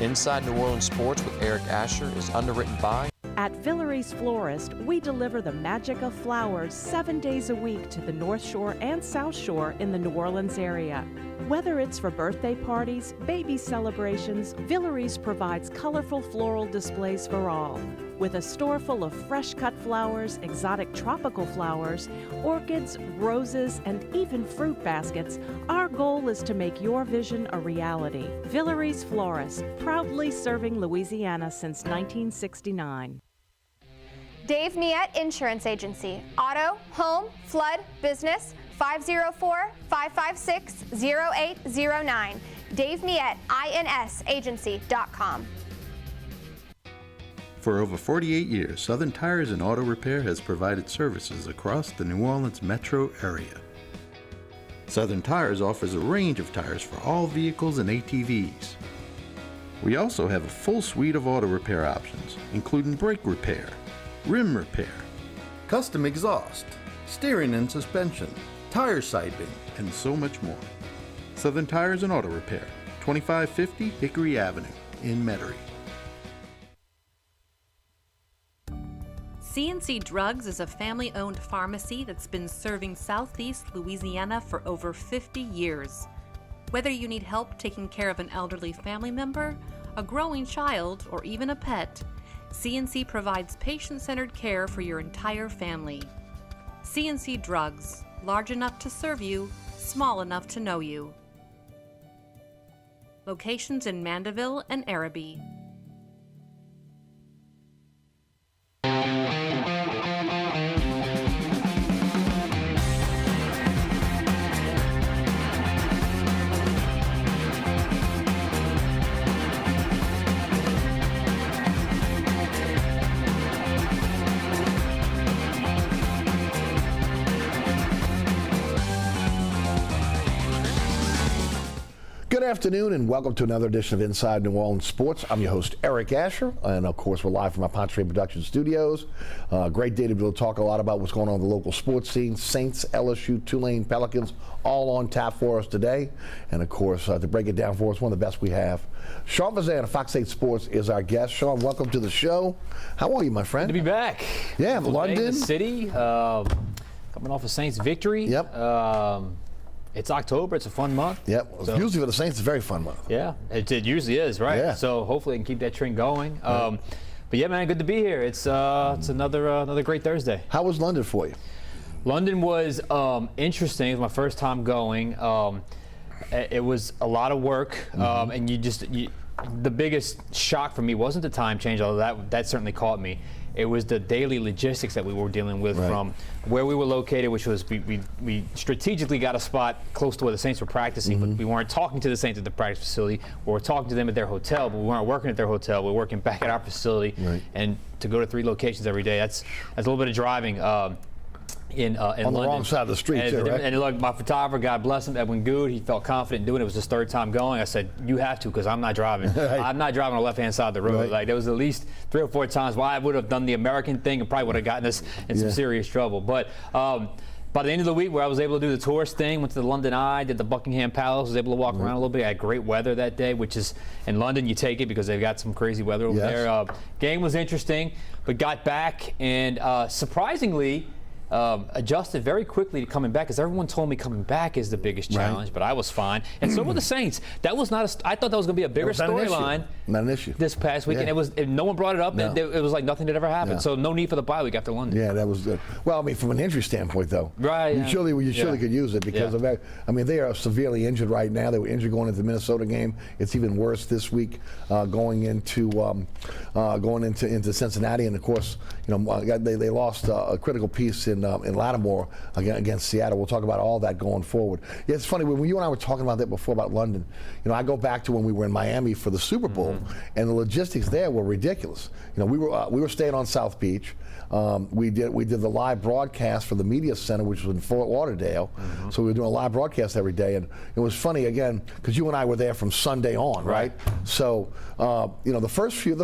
Inside New Orleans Sports with Eric Asher is underwritten by... At Villeries Florist, we deliver the magic of flowers 7 days a week to the North Shore and South Shore in the New Orleans area. Whether it's for birthday parties, baby celebrations, Villeries provides colorful floral displays for all. With a store full of fresh-cut flowers, exotic tropical flowers, orchids, roses, and even fruit baskets, our goal is to make your vision a reality. Villeries Florist, proudly serving Louisiana since 1969. Dave Miette Insurance Agency. Auto, home, flood, business, 504-556-0809. Dave Miette, INSagency.com. For over 48 years, Southern Tires and Auto Repair has provided services across the New Orleans metro area. Southern Tires offers a range of tires for all vehicles and ATVs. We also have a full suite of auto repair options, including brake repair, rim repair, custom exhaust, steering and suspension, tire siding, and so much more. Southern Tires and Auto Repair, 2550 Hickory Avenue in Metairie. C&C Drugs is a family-owned pharmacy that's been serving Southeast Louisiana for over 50 years. Whether you need help taking care of an elderly family member, a growing child, or even a pet, C&C provides patient-centered care for your entire family. C&C Drugs, large enough to serve you, small enough to know you. Locations in Mandeville and Araby. Good afternoon and welcome to another edition of Inside New Orleans Sports. I'm your host, Eric Asher, and of course we're live from our Ponte Production Studios. Great day to be able to talk a lot about what's going on in the local sports scene. Saints, LSU, Tulane, Pelicans, all on tap for us today. And of course, to break it down for us, one of the best we have, Sean Fazende of Fox 8 Sports is our guest. Sean, welcome to the show. How are you, my friend? Good to be back. Yeah, London. The city, coming off a Saints victory. Yep. It's October. It's a fun month. Yep. So, usually for the Saints, it's a very fun month. Yeah, it usually is, right? Yeah. So hopefully I can keep that trend going. But yeah, man, good to be here. It's another great Thursday. How was London for you? London was interesting. It was my first time going. It was a lot of work, and the biggest shock for me wasn't the time change, although that certainly caught me. It was the daily logistics that we were dealing with from where we were located, which was we strategically got a spot close to where the Saints were practicing, but we weren't talking to the Saints at the practice facility. We were talking to them at their hotel, but we weren't working at their hotel. We were working back at our facility. And to go to 3 locations every day, that's a little bit of driving. In on London. The wrong side of the street, and, too, right? And look, my photographer, God bless him, Edwin Good, he felt confident in doing it. It was his 3rd time going. I said, you have to, because I'm not driving. I'm not driving on the left-hand side of the road. Like, there was at least 3 or 4 times where I would have done the American thing and probably would have gotten us in some serious trouble. But by the end of the week, where I was able to do the tourist thing, went to the London Eye, did the Buckingham Palace, was able to walk around a little bit. I had great weather that day, which is, in London, you take it because they've got some crazy weather over there. Game was interesting, but got back and surprisingly, adjusted very quickly to coming back, because everyone told me coming back is the biggest challenge, but I was fine. And so were the Saints. That was not I thought that was going to be a bigger storyline. Not an issue. This past weekend. No one brought it up. No. It was like nothing had ever happened. So no need for the bye week after London. Yeah, that was good. Well, I mean, from an injury standpoint, though, you surely could use it because of that. I mean, they are severely injured right now. They were injured going into the Minnesota game. It's even worse this week going into Cincinnati, and of course, they lost a critical piece in Lattimore against Seattle. We'll talk about all that going forward. Yeah, it's funny when you and I were talking about that before about London. I go back to when we were in Miami for the Super Bowl, and the logistics there were ridiculous. We were staying on South Beach. We did the live broadcast for the media center, which was in Fort Lauderdale. So we were doing a live broadcast every day, and it was funny again because you and I were there from Sunday on, right? So the first 3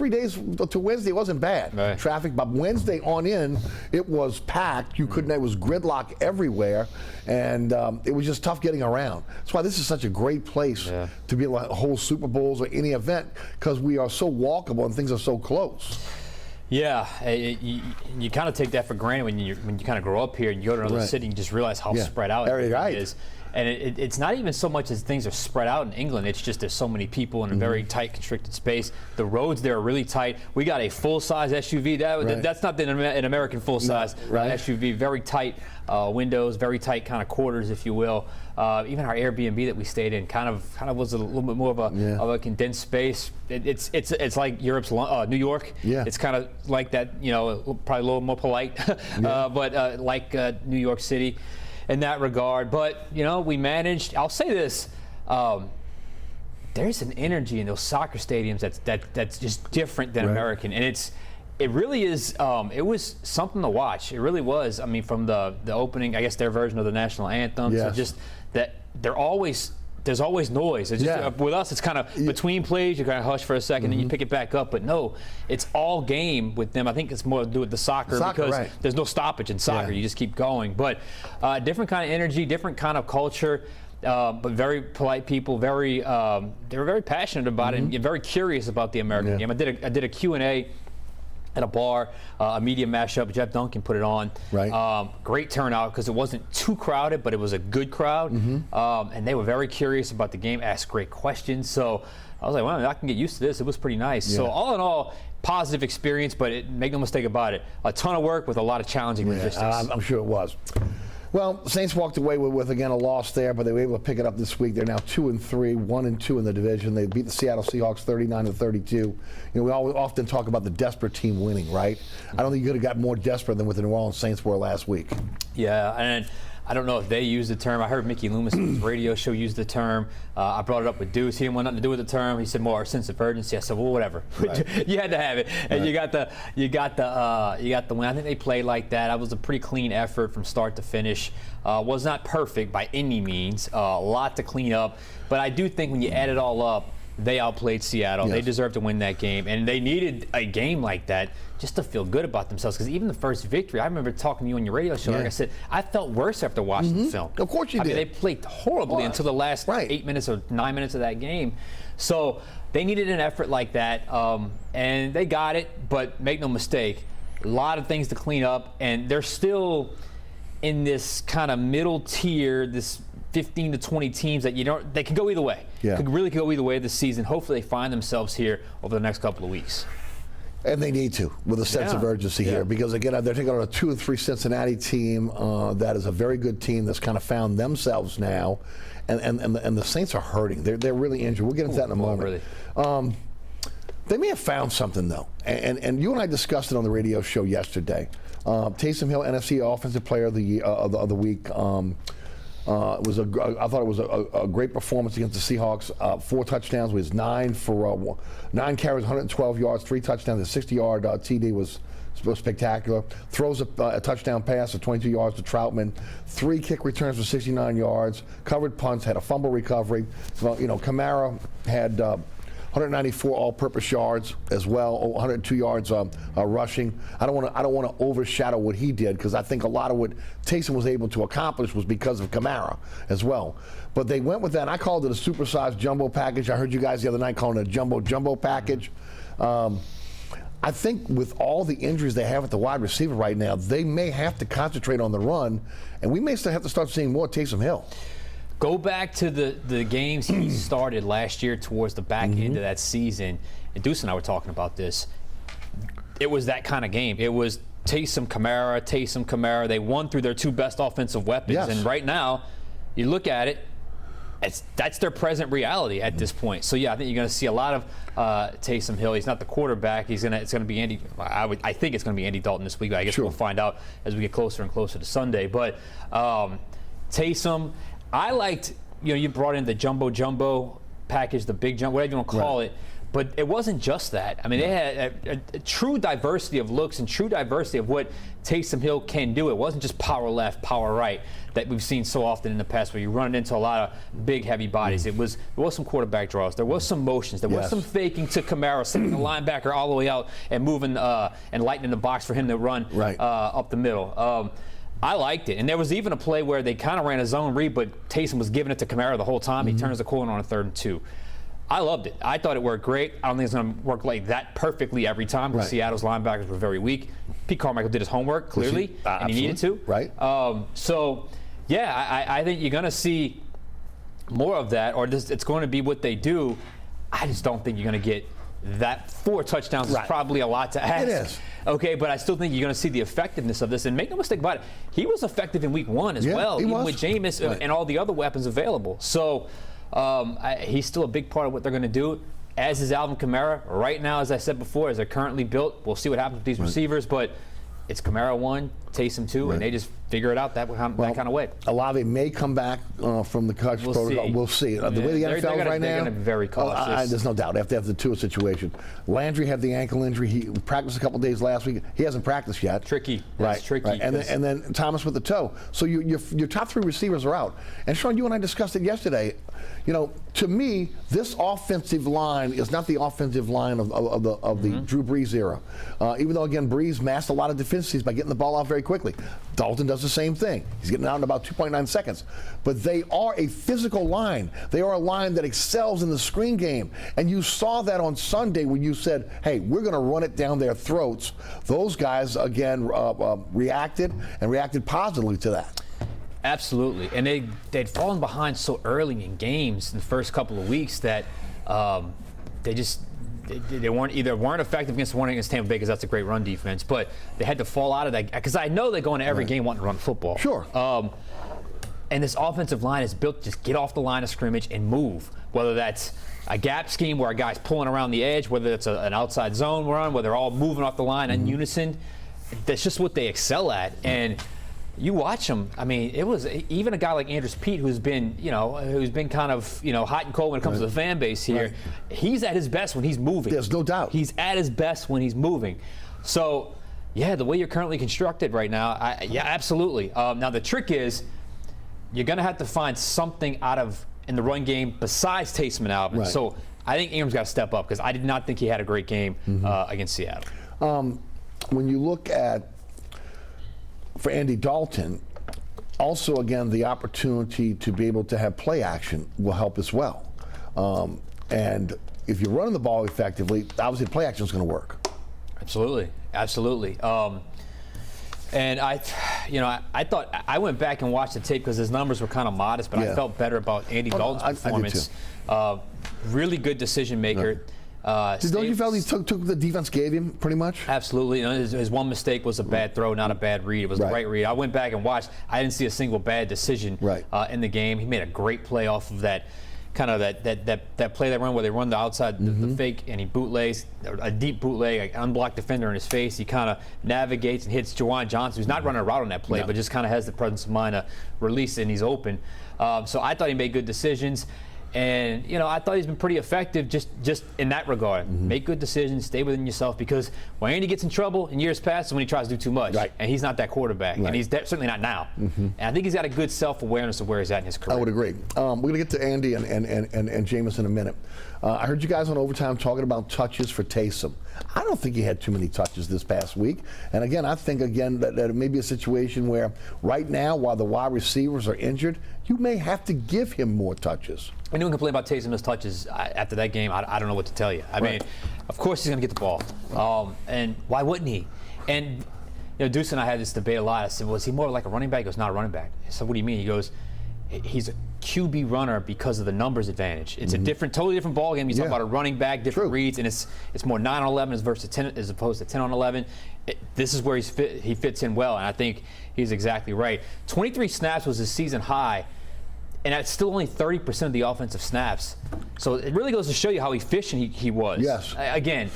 days to Wednesday wasn't bad. Traffic, but Wednesday on in, It was packed. You couldn't. It was gridlock everywhere, and it was just tough getting around. That's why this is such a great place to be able to hold Super Bowls or any event, because we are so walkable and things are so close. Yeah, you kind of take that for granted when you kind of grow up here and you go to another city and you just realize how spread out it is. And it's not even so much as things are spread out in England. It's just there's so many people in a very tight, constricted space. The roads there are really tight. We got a full-size SUV. That's not an American full-size SUV. Very tight windows, very tight kind of quarters, if you will. Even our Airbnb that we stayed in kind of was a little bit more of a condensed space. It's like Europe's New York. Yeah. It's kind of like that, probably a little more polite, but like New York City in that regard. But we managed. I'll say this: there's an energy in those soccer stadiums that's just different than American, and it really is. It was something to watch. It really was. I mean, from the opening, I guess their version of the national anthem. Yes. So just that there's always noise. It's just, with us, it's kind of between plays. You kind of hush for a second, and you pick it back up. But no, it's all game with them. I think it's more to do with the soccer because there's no stoppage in soccer. You just keep going. But different kind of energy, different kind of culture. But very polite people. They were very passionate about it and very curious about the American game. I did a Q&A at a bar, a media mashup. Jeff Duncan put it on. Great turnout because it wasn't too crowded, but it was a good crowd. And they were very curious about the game, asked great questions. So I was like, well, I can get used to this. It was pretty nice. So all in all, positive experience, but make no mistake about it, a ton of work with a lot of challenging logistics. I'm sure it was. Well, Saints walked away with again a loss there, but they were able to pick it up this week. They're now 2-3, 1-2 in the division. They beat the Seattle Seahawks 39-32. We often talk about the desperate team winning, right? I don't think you could have got more desperate than what the New Orleans Saints were last week. Yeah, and I don't know if they use the term. I heard Mickey Loomis on his radio show use the term. I brought it up with Deuce. He didn't want nothing to do with the term. He said more our sense of urgency. I said, well, whatever. You had to have it, and you got the win. I think they played like that. That was a pretty clean effort from start to finish. Was not perfect by any means. A lot to clean up, but I do think when you add it all up, they outplayed Seattle. They deserved to win that game, and they needed a game like that just to feel good about themselves. Because even the first victory, I remember talking to you on your radio show. Like I said, I felt worse after watching the film. Of course you did. I mean, they played horribly until the last 8 minutes or 9 minutes of that game. So they needed an effort like that, and they got it. But make no mistake, a lot of things to clean up, and they're still in this kind of middle tier, this 15 to 20 teams that they can go either way. Could really go either way this season. Hopefully they find themselves here over the next couple of weeks. And they need to, with a sense of urgency here, because again, they're taking on a 2-3 Cincinnati team that is a very good team that's kind of found themselves now, and the Saints are hurting. They're really injured. We'll get into that in a moment. Really. They may have found something though, and you and I discussed it on the radio show yesterday. Taysom Hill, NFC Offensive Player of the Week. I thought it was a great performance against the Seahawks. 4 touchdowns, was 9 carries, 112 yards, 3 touchdowns. A 60-yard TD was spectacular. Throws a touchdown pass of 22 yards to Troutman. 3 kick returns for 69 yards. Covered punts, had a fumble recovery. So, Kamara had 194 all-purpose yards as well, 102 yards rushing. I don't want to overshadow what he did, because I think a lot of what Taysom was able to accomplish was because of Kamara as well. But they went with that. And I called it a supersized jumbo package. I heard you guys the other night calling it a jumbo package. I think with all the injuries they have at the wide receiver right now, they may have to concentrate on the run, and we may still have to start seeing more Taysom Hill. Go back to the games he started last year towards the back end of that season. And Deuce and I were talking about this. It was that kind of game. It was Taysom Kamara. They won through their 2 best offensive weapons. Yes. And right now, you look at it, that's their present reality at this point. So yeah, I think you're going to see a lot of Taysom Hill. He's not the quarterback. It's going to be Andy. I think it's going to be Andy Dalton this week. But I guess we'll find out as we get closer and closer to Sunday. But Taysom, I liked, you brought in the jumbo package, the big jumbo, whatever you want to call it. But it wasn't just that. I mean, they had a true diversity of looks and true diversity of what Taysom Hill can do. It wasn't just power left, power right that we've seen so often in the past where you run into a lot of big, heavy bodies. There was some quarterback draws. There was some motions. There was some faking to Kamara, sending the linebacker all the way out and moving and lightening the box for him to run up the middle. I liked it. And there was even a play where they kind of ran a zone read, but Taysom was giving it to Kamara the whole time. He turns the corner on a 3rd and 2. I loved it. I thought it worked great. I don't think it's going to work like that perfectly every time because Seattle's linebackers were very weak. Pete Carmichael did his homework, clearly, and he needed to. Right. I think you're going to see more of that, or it's going to be what they do. I just don't think you're going to get that. 4 touchdowns is probably a lot to ask. It is. Okay, but I still think you're going to see the effectiveness of this. And make no mistake about it, he was effective in week 1 as well, even with Jameis and all the other weapons available. So he's still a big part of what they're going to do, as is Alvin Kamara. Right now, as I said before, as they're currently built, we'll see what happens with these receivers, but it's Kamara 1, Taysom 2, and they just figure it out that kind of way. Olave may come back from the concussion protocol. We'll see. The way the NFL is right now, they're going to be very cautious. There's no doubt. After the Tua situation, Landry had the ankle injury. He practiced a couple days last week. He hasn't practiced yet. Tricky. Right. Tricky. Right. And then Thomas with the toe. So your top 3 receivers are out. And Sean, you and I discussed it yesterday. You know, to me, this offensive line is not the offensive line of the Drew Brees era. Even though, again, Brees masked a lot of deficiencies by getting the ball out very quickly. Dalton does the same thing. He's getting out in about 2.9 seconds. But they are a physical line. They are a line that excels in the screen game. And you saw that on Sunday when you said, hey, we're going to run it down their throats. Those guys, again, reacted positively to that. Absolutely. And they'd fallen behind so early in games in the first couple of weeks that they weren't effective against Tampa Bay because that's a great run defense, but they had to fall out of that because I know they go into every game wanting to run football. Sure. And this offensive line is built to just get off the line of scrimmage and move, whether that's a gap scheme where a guy's pulling around the edge, whether it's an outside zone run, where they're all moving off the line in unison. That's just what they excel at. And you watch them. I mean, it was even a guy like Andrews Pete, who's been kind of, hot and cold when it comes to the fan base here. He's at his best when he's moving. There's no doubt. He's at his best when he's moving. So, yeah, the way you're currently constructed right now, absolutely. Now the trick is, you're going to have to find something in the run game besides Taysom and Alvin. So I think Ingram's got to step up because I did not think he had a great game against Seattle. When you look at, for Andy Dalton, also, again, the opportunity to be able to have play action will help as well. And if you're running the ball effectively, obviously play action is going to work. Absolutely. And I thought I went back and watched the tape because his numbers were kind of modest, but I felt better about Andy Dalton's performance. I did too. Really good decision maker. Don't you feel he took the defense gave him pretty much? Absolutely. His one mistake was a bad throw, not a bad read. It was the right read. I went back and watched. I didn't see a single bad decision in the game. He made a great play off of that kind of that play they run where they run the outside the fake and he bootlegs a deep bootleg, an unblocked defender in his face. He kind of navigates and hits Juwan Johnson, who's not running a route on that play, but just kind of has the presence of mind to release it and he's open. So I thought he made good decisions. And, I thought he's been pretty effective just in that regard. Make good decisions, stay within yourself, because when Andy gets in trouble in years past is when he tries to do too much. And he's not that quarterback. And he's certainly not now. And I think he's got a good self-awareness of where he's at in his career. I would agree. We're going to get to Andy and Jameis in a minute. I heard you guys on Overtime talking about touches for Taysom. I don't think he had too many touches this past week. And again, I think, that it may be a situation where right now, while the wide receivers are injured, you may have to give him more touches. Anyone complain about Taysom's touches after that game, I don't know what to tell you. I mean, of course he's going to get the ball. And why wouldn't he? And, Deuce and I had this debate a lot. I said, was he more like a running back? He goes, not a running back. I said, what do you mean? He goes, he's a QB runner because of the numbers advantage. It's a totally different ball game. You talk about a running back, different reads, and it's more 9 on 11 as opposed to 10 on 11. This is where he fits in well, and I think he's exactly right. 23 snaps was his season high, and that's still only 30% of the offensive snaps. So it really goes to show you how efficient he was. Yes. Again,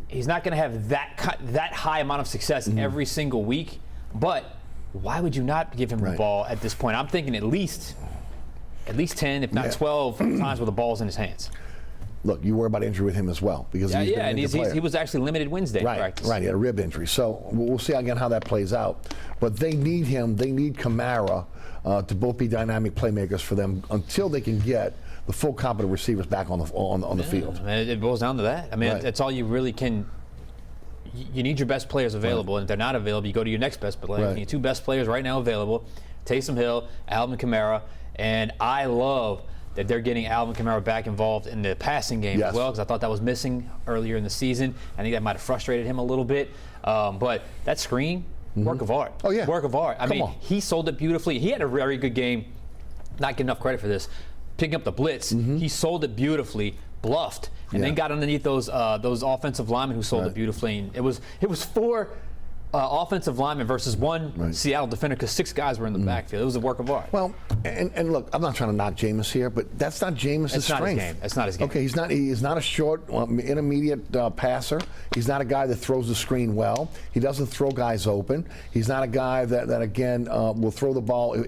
he's not going to have that high amount of success every single week, but why would you not give him the ball at this point? I'm thinking at least 10, if not 12 times with the ball's in his hands. look, you worry about injury with him as well because he's been an injured player. He was actually limited Wednesday in practice. Right, he had a rib injury. So we'll see again how that plays out. But they need him. They need Kamara to both be dynamic playmakers for them until they can get the full competent receivers back on the field. It boils down to that. I mean, that's all you really can. You need your best players available, and if they're not available, you go to your next best player. You need two best players right now available: Taysom Hill, Alvin Kamara, and I love that they're getting Alvin Kamara back involved in the passing game as well, because I thought that was missing earlier in the season. I think that might have frustrated him a little bit. But that screen, work of art. Oh, yeah. Work of art. I mean, he sold it beautifully. He had a very good game. Not getting enough credit for this. Picking up the blitz, he sold it beautifully, bluffed, and then got underneath those offensive linemen who sold it beautifully. And it was 4 offensive linemen versus 1 Seattle defender because 6 guys were in the backfield. It was a work of art. Well, and look, I'm not trying to knock Jameis here, but that's not Jameis' strength. Not his game. That's not his game. Okay, he's not a short, intermediate passer. He's not a guy that throws the screen well. He doesn't throw guys open. He's not a guy that again, will throw the ball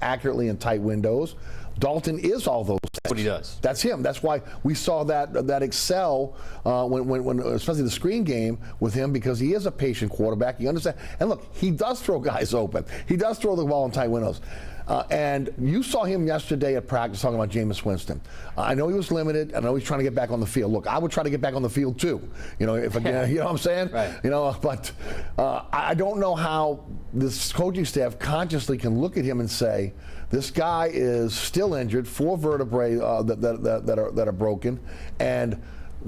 accurately in tight windows. Dalton is all those things. That's what he does. That's him. That's why we saw that excel when especially the screen game with him, because he is a patient quarterback. You understand? And look, he does throw guys open. He does throw the ball in tight windows. And you saw him yesterday at practice talking about Jameis Winston. I know he was limited. I know he's trying to get back on the field. Look, I would try to get back on the field too. You know, if again, you know what I'm saying? Right. You know, but I don't know how this coaching staff consciously can look at him and say, this guy is still injured, 4 vertebrae that are broken, and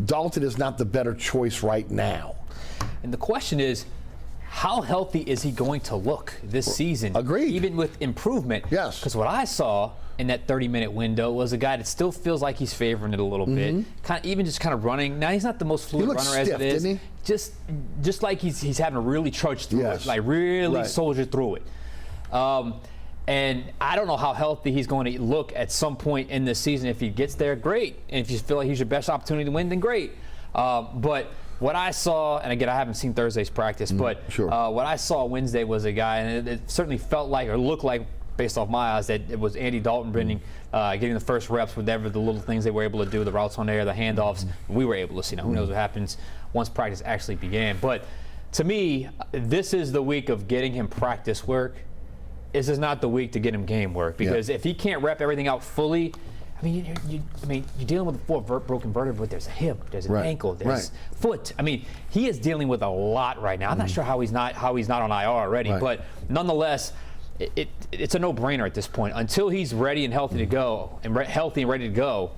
Dalton is not the better choice right now. And the question is, how healthy is he going to look this season? Agreed. Even with improvement. Yes. Because what I saw in that 30-minute window was a guy that still feels like he's favoring it a little bit. Even just running. Now he's not the most fluid runner stiff, as it is. didn't he? Just like he's having to really trudge through it, like really soldier through it. And I don't know how healthy he's going to look at some point in this season. If he gets there, great. And if you feel like he's your best opportunity to win, then great. But what I saw, and again, I haven't seen Thursday's practice, but what I saw Wednesday was a guy, and it certainly felt like, or looked like, based off my eyes, that it was Andy Dalton getting the first reps, whatever the little things they were able to do, the routes on air, the handoffs, we were able to see. Now, who knows what happens once practice actually began. But to me, this is the week of getting him practice work. This is not the week to get him game work, because if he can't rep everything out fully, I mean, you're dealing with 4 broken vertebrae. There's a hip, there's an ankle, there's foot. I mean, he is dealing with a lot right now. I'm not sure how he's not on IR already, but nonetheless, it's a no-brainer at this point. Until he's ready and healthy to go, and healthy and ready to go,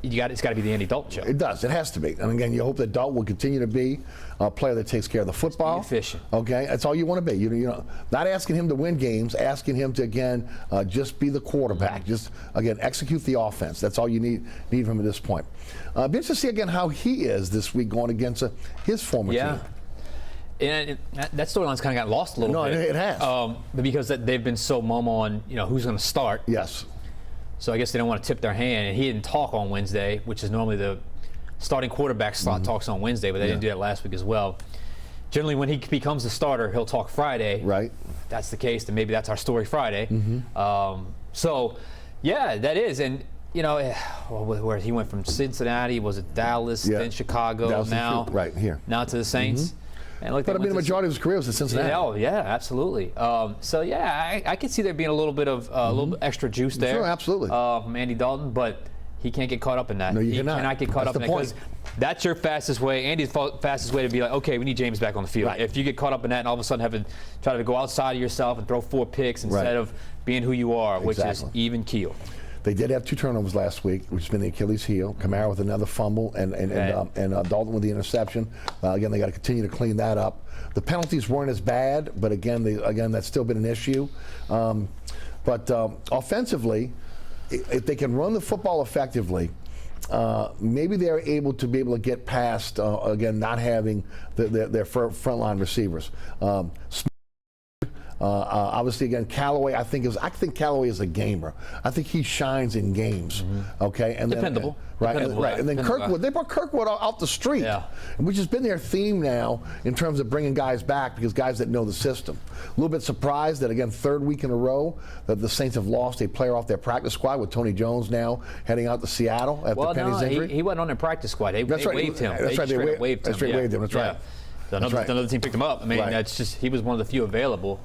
it's got to be the Andy Dalton show. It does. It has to be. And again, you hope that Dalton will continue to be a player that takes care of the football. Efficient. Okay, that's all you want to be. You know, not asking him to win games, asking him to again just be the quarterback. Just again execute the offense. That's all you need from him at this point. Be interested to see again how he is this week going against his former team. And that storyline's kind of got lost a little bit. No, it has. But because they've been so mum on who's going to start. Yes. So I guess they don't want to tip their hand, and he didn't talk on Wednesday, which is normally the starting quarterback slot talks on Wednesday, but they didn't do that last week as well. Generally, when he becomes the starter, he'll talk Friday. Right. If that's the case, then maybe that's our story Friday. So, yeah, that is. And, where he went from Cincinnati, was it Dallas, then Chicago, Dallas now to the Saints. And but I mean, the majority of his career was in Cincinnati. Yeah, absolutely. So yeah, I could see there being a little bit of little bit extra juice there. Sure, absolutely. From Andy Dalton, but he can't get caught up in that. No, he cannot get caught up in that, because that's your fastest way. Andy's fastest way to be like, okay, we need James back on the field. If you get caught up in that and all of a sudden try to go outside of yourself and throw 4 picks instead of being who you are, which is even keel. They did have 2 turnovers last week, which has been the Achilles heel. Kamara with another fumble, and Dalton with the interception. Again, they got to continue to clean that up. The penalties weren't as bad, but again, that's still been an issue. But offensively, if they can run the football effectively, maybe they're able to get past again not having their frontline receivers. Obviously, again, Callaway, I think Callaway is a gamer. I think he shines in games. Okay, and Dependable. Then, Dependable. right, and then Kirkwood. They brought Kirkwood out the street, which has been their theme now in terms of bringing guys back because guys that know the system. A little bit surprised that again, third week in a row that the Saints have lost a player off their practice squad with Tony Jones now heading out to Seattle after Penny's injury. He wasn't on their practice squad. They waived him. That's right. They waived him. That's right. Another team picked him up. I mean, that's just he was one of the few available.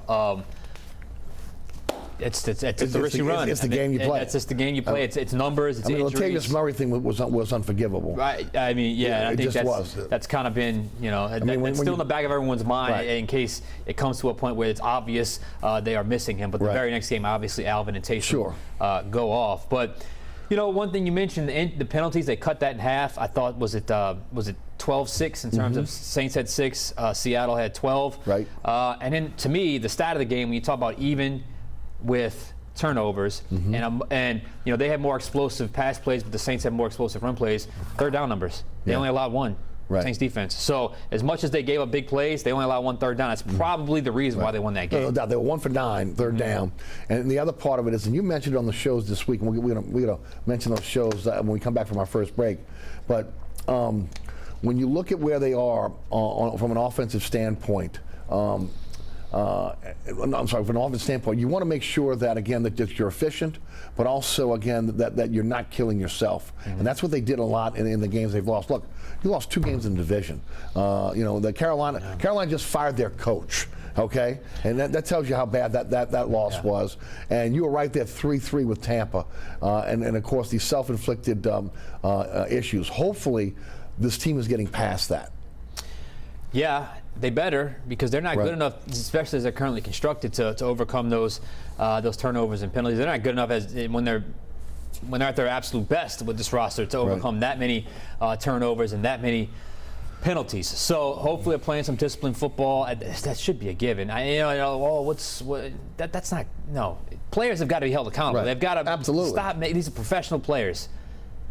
It's the risk you run. It's the game you play. It's just the game you play. It's numbers. It's injuries. The Latavius Murray thing was unforgivable. Right. I mean, I think that's kind of been, it's still in the back of everyone's mind in case it comes to a point where it's obvious they are missing him. But the very next game, obviously, Alvin and Taysom go off. But one thing you mentioned, the penalties, they cut that in half. I thought was it 12-6 in terms of Saints had 6, Seattle had 12. Right. And then to me, the stat of the game when you talk about even with turnovers, and they had more explosive pass plays, but the Saints had more explosive run plays. Third down numbers, they only allowed 1. Saints defense. So as much as they gave up big plays, they only allowed 1 third down. That's probably the reason why they won that game. No doubt. They were 1 for 9, third down. And the other part of it is, and you mentioned it on the shows this week, and we're going to mention those shows when we come back from our first break. But when you look at where they are from an offensive standpoint, I'm sorry, from an offensive standpoint, you want to make sure that, again, that you're efficient, but also, again, that you're not killing yourself. And that's what they did a lot in the games they've lost. Look, you lost 2 games in the division. The Carolina just fired their coach. Okay, and that tells you how bad that loss was. And you were right there, 3-3 with Tampa, and of course these self-inflicted issues. Hopefully, this team is getting past that. Yeah, they better, because they're not good enough, especially as they're currently constructed, to overcome those turnovers and penalties. They're not good enough when they're at their absolute best with this roster to overcome that many turnovers and that many penalties. So hopefully they're playing some disciplined football. That should be a given. That's not, no. Players have got to be held accountable. They've got to stop. These are professional players.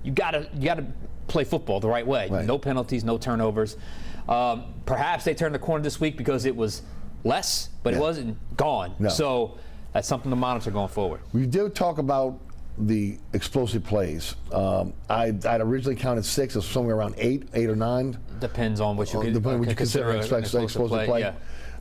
You got to play football the right way. No penalties, no turnovers. Perhaps they turned the corner this week because it was less, but it wasn't gone. No. So that's something to monitor going forward. We did talk about the explosive plays. I'd originally counted 6 as somewhere around 8 or 9. Depends on what you consider an explosive play. Yeah.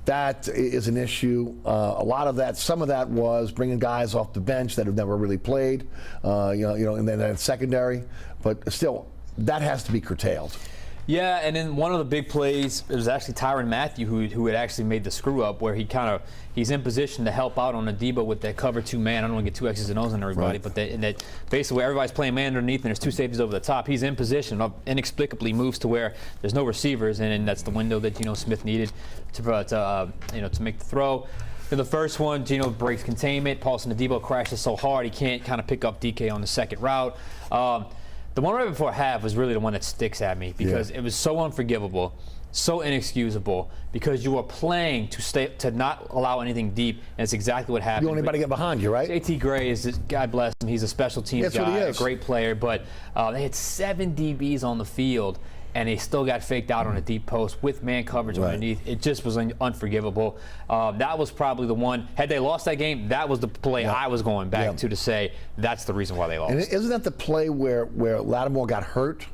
That is an issue. A lot of that, some of that was bringing guys off the bench that have never really played, and then at secondary. But still, that has to be curtailed. Yeah, and then one of the big plays, it was actually Tyrann Mathieu who had actually made the screw up, where he's in position to help out on a Debo with that cover 2 man. I don't want to get 2 X's and O's on everybody, but that basically where everybody's playing man underneath and there's 2 safeties over the top, he's in position, inexplicably moves to where there's no receivers, and that's the window that Smith needed to make the throw. In the first one, Geno breaks containment. Paulson Debo crashes so hard he can't kind of pick up DK on the second route. The one right before half was really the one that sticks at me, because it was so unforgivable, so inexcusable, because you were playing to not allow anything deep, and it's exactly what happened. You don't want anybody to get behind you, right? JT Gray is, God bless him, he's a special teams guy, a great player, but they had 7 DBs on the field, and they still got faked out on a deep post with man coverage underneath. It just was unforgivable. That was probably the one. Had they lost that game, that was the play I was going back to say that's the reason why they lost. And isn't that the play where Lattimore got hurt?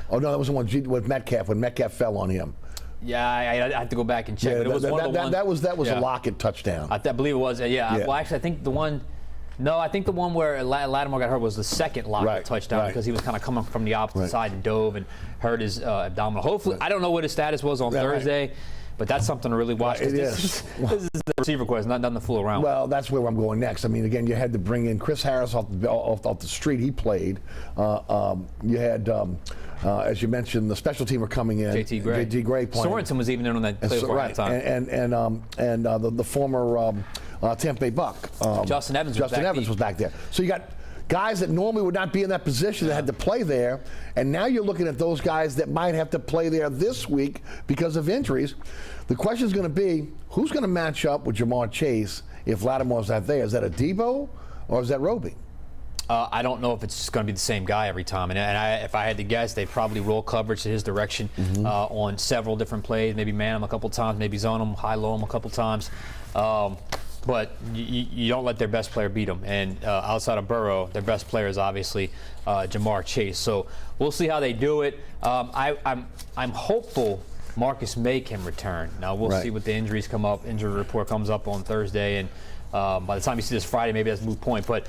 Oh, no, that was the one with Metcalf, when Metcalf fell on him. Yeah, I have to go back and check. Yeah, but it was that was a Lockett touchdown. I believe it was. Well, actually, I think the one. No, I think the one where Lattimore got hurt was the second Lockett touchdown, because he was kind of coming from the opposite side and dove and hurt his abdominal. Hopefully, I don't know what his status was on Thursday, but that's something to really watch. This is the receiver quest, nothing to fool around with. Well, that's where I'm going next. I mean, again, you had to bring in Chris Harris off the street. He played. You had, as you mentioned, the special teamer coming in. JT Gray playing. Sorensen was even in on that play before halftime. And the former Tampa Bay Buck. Justin Evans was back there. So you got guys that normally would not be in that position that had to play there, and now you're looking at those guys that might have to play there this week because of injuries. The question is going to be, who's going to match up with Jamar Chase if Lattimore's not there? Is that a Debo or is that Roby? I don't know if it's going to be the same guy every time. And if I had to guess, they probably roll coverage to his direction on several different plays. Maybe man him a couple times, maybe zone him, high-low him a couple times. but you don't let their best player beat them. And outside of Burrow, their best player is obviously Jamar Chase. So we'll see how they do it. I'm hopeful Marcus May can return. Now we'll see what the injuries come up. Injury report comes up on Thursday, and by the time you see this Friday, maybe that's a moot point. But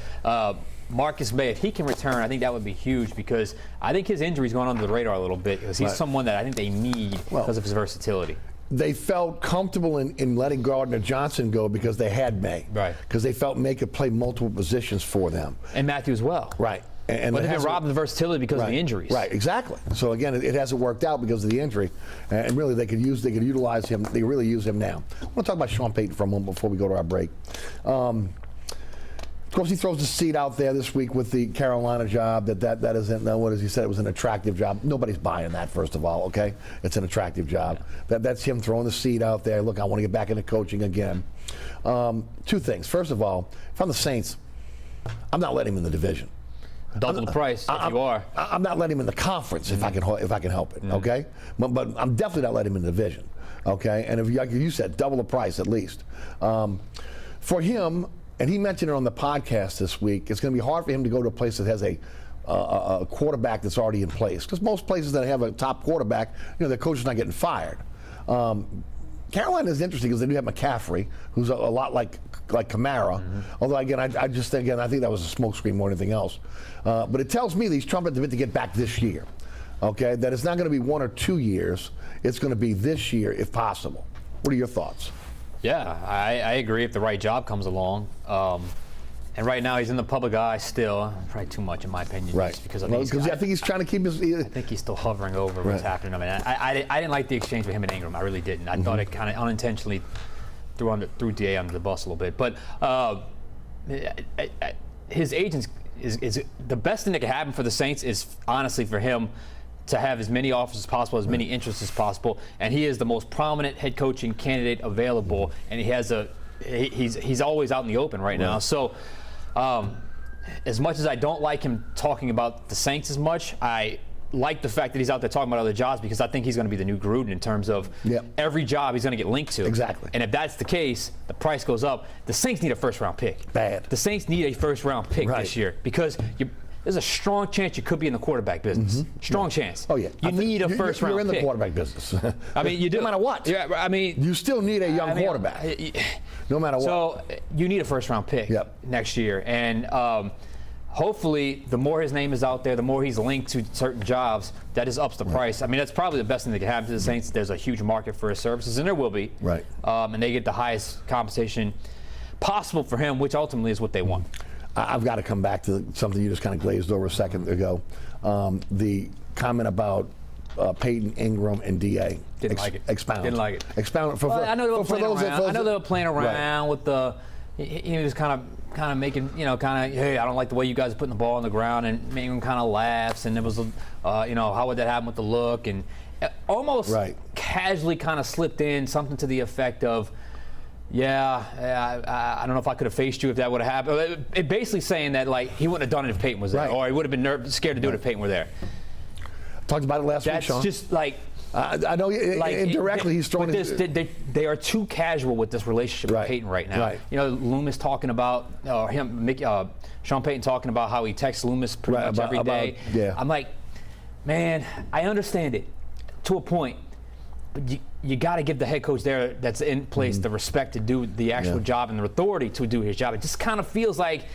Marcus May, if he can return, I think that would be huge, because I think his injury's going under the radar a little bit, because he's someone that I think they need because of his versatility. They felt comfortable in letting Gardner Johnson go because they had May. Right. Because they felt May could play multiple positions for them. And Matthew as well. Right. But they've been robbed of the versatility because of the injuries. Right, exactly. So again, it hasn't worked out because of the injury, and really they could utilize him. They really use him now. I want to talk about Sean Payton for a moment before we go to our break. Of course, he throws the seed out there this week with the Carolina job. That isn't. What as he said, it was an attractive job. Nobody's buying that. First of all, okay, it's an attractive job. That's him throwing the seed out there. Look, I want to get back into coaching again. Two things. First of all, if I'm the Saints, I'm not letting him in the division. Double the price if you are. I'm not letting him in the conference if I can help it. Okay, but I'm definitely not letting him in the division. Okay, and if like you said, double the price at least. For him. And he mentioned it on the podcast this week, it's going to be hard for him to go to a place that has a quarterback that's already in place. Because most places that have a top quarterback, their coach is not getting fired. Carolina is interesting because they do have McCaffrey, who's a lot like Kamara. Although, again, I think that was a smokescreen more than anything else. But it tells me that he's trumping to get back this year. Okay, that it's not going to be 1 or 2 years. It's going to be this year, if possible. What are your thoughts? Yeah, I agree if the right job comes along. And right now he's in the public eye still. Probably too much in my opinion. Right. Because I think he's trying to keep his... I think he's still hovering over what's happening. I mean, I didn't like the exchange with him and Ingram. I really didn't. I thought it kind of unintentionally threw DA under the bus a little bit. But his agents is the best thing that can happen for the Saints is honestly for him to have as many offers as possible, as many interests as possible, and he is the most prominent head coaching candidate available, and he's always out in the open right now. So as much as I don't like him talking about the Saints as much, I like the fact that he's out there talking about other jobs, because I think he's going to be the new Gruden in terms of every job he's going to get linked to. Exactly. And if that's the case, the price goes up. The Saints need a first-round pick. Bad. The Saints need a first-round pick this year, because there's a strong chance you could be in the quarterback business. Strong chance. Oh, yeah. You need a first-round pick. You're in the quarterback business. I mean, you do. No matter what. Yeah, I mean, you still need a young quarterback. No matter what. So you need a first-round pick next year. And hopefully, the more his name is out there, the more he's linked to certain jobs, that just ups the price. I mean, that's probably the best thing that can happen to the Saints. There's a huge market for his services, and there will be. Right. And they get the highest compensation possible for him, which ultimately is what they want. I've got to come back to something you just kind of glazed over a second ago. The comment about Peyton, Ingram, and DA. Didn't like it. Expound. Didn't like it. Expound. I know they were playing around. I know they were playing around with the. He was kind of making, hey, I don't like the way you guys are putting the ball on the ground, and Ingram kind of laughs, and it was, how would that happen with the look, and almost casually kind of slipped in something to the effect of, I don't know if I could have faced you if that would have happened. It basically saying that, like, he wouldn't have done it if Peyton was there, or he would have been scared to do it if Peyton were there. Talked about it last week, Sean. That's just like... I know indirectly he's throwing they are too casual with this relationship with Peyton right now. Loomis talking about, Sean Payton talking about how he texts Loomis pretty much every day. I'm like, man, I understand it to a point, but you got to give the head coach there that's in place the respect to do the actual job and the authority to do his job. It just kind of feels like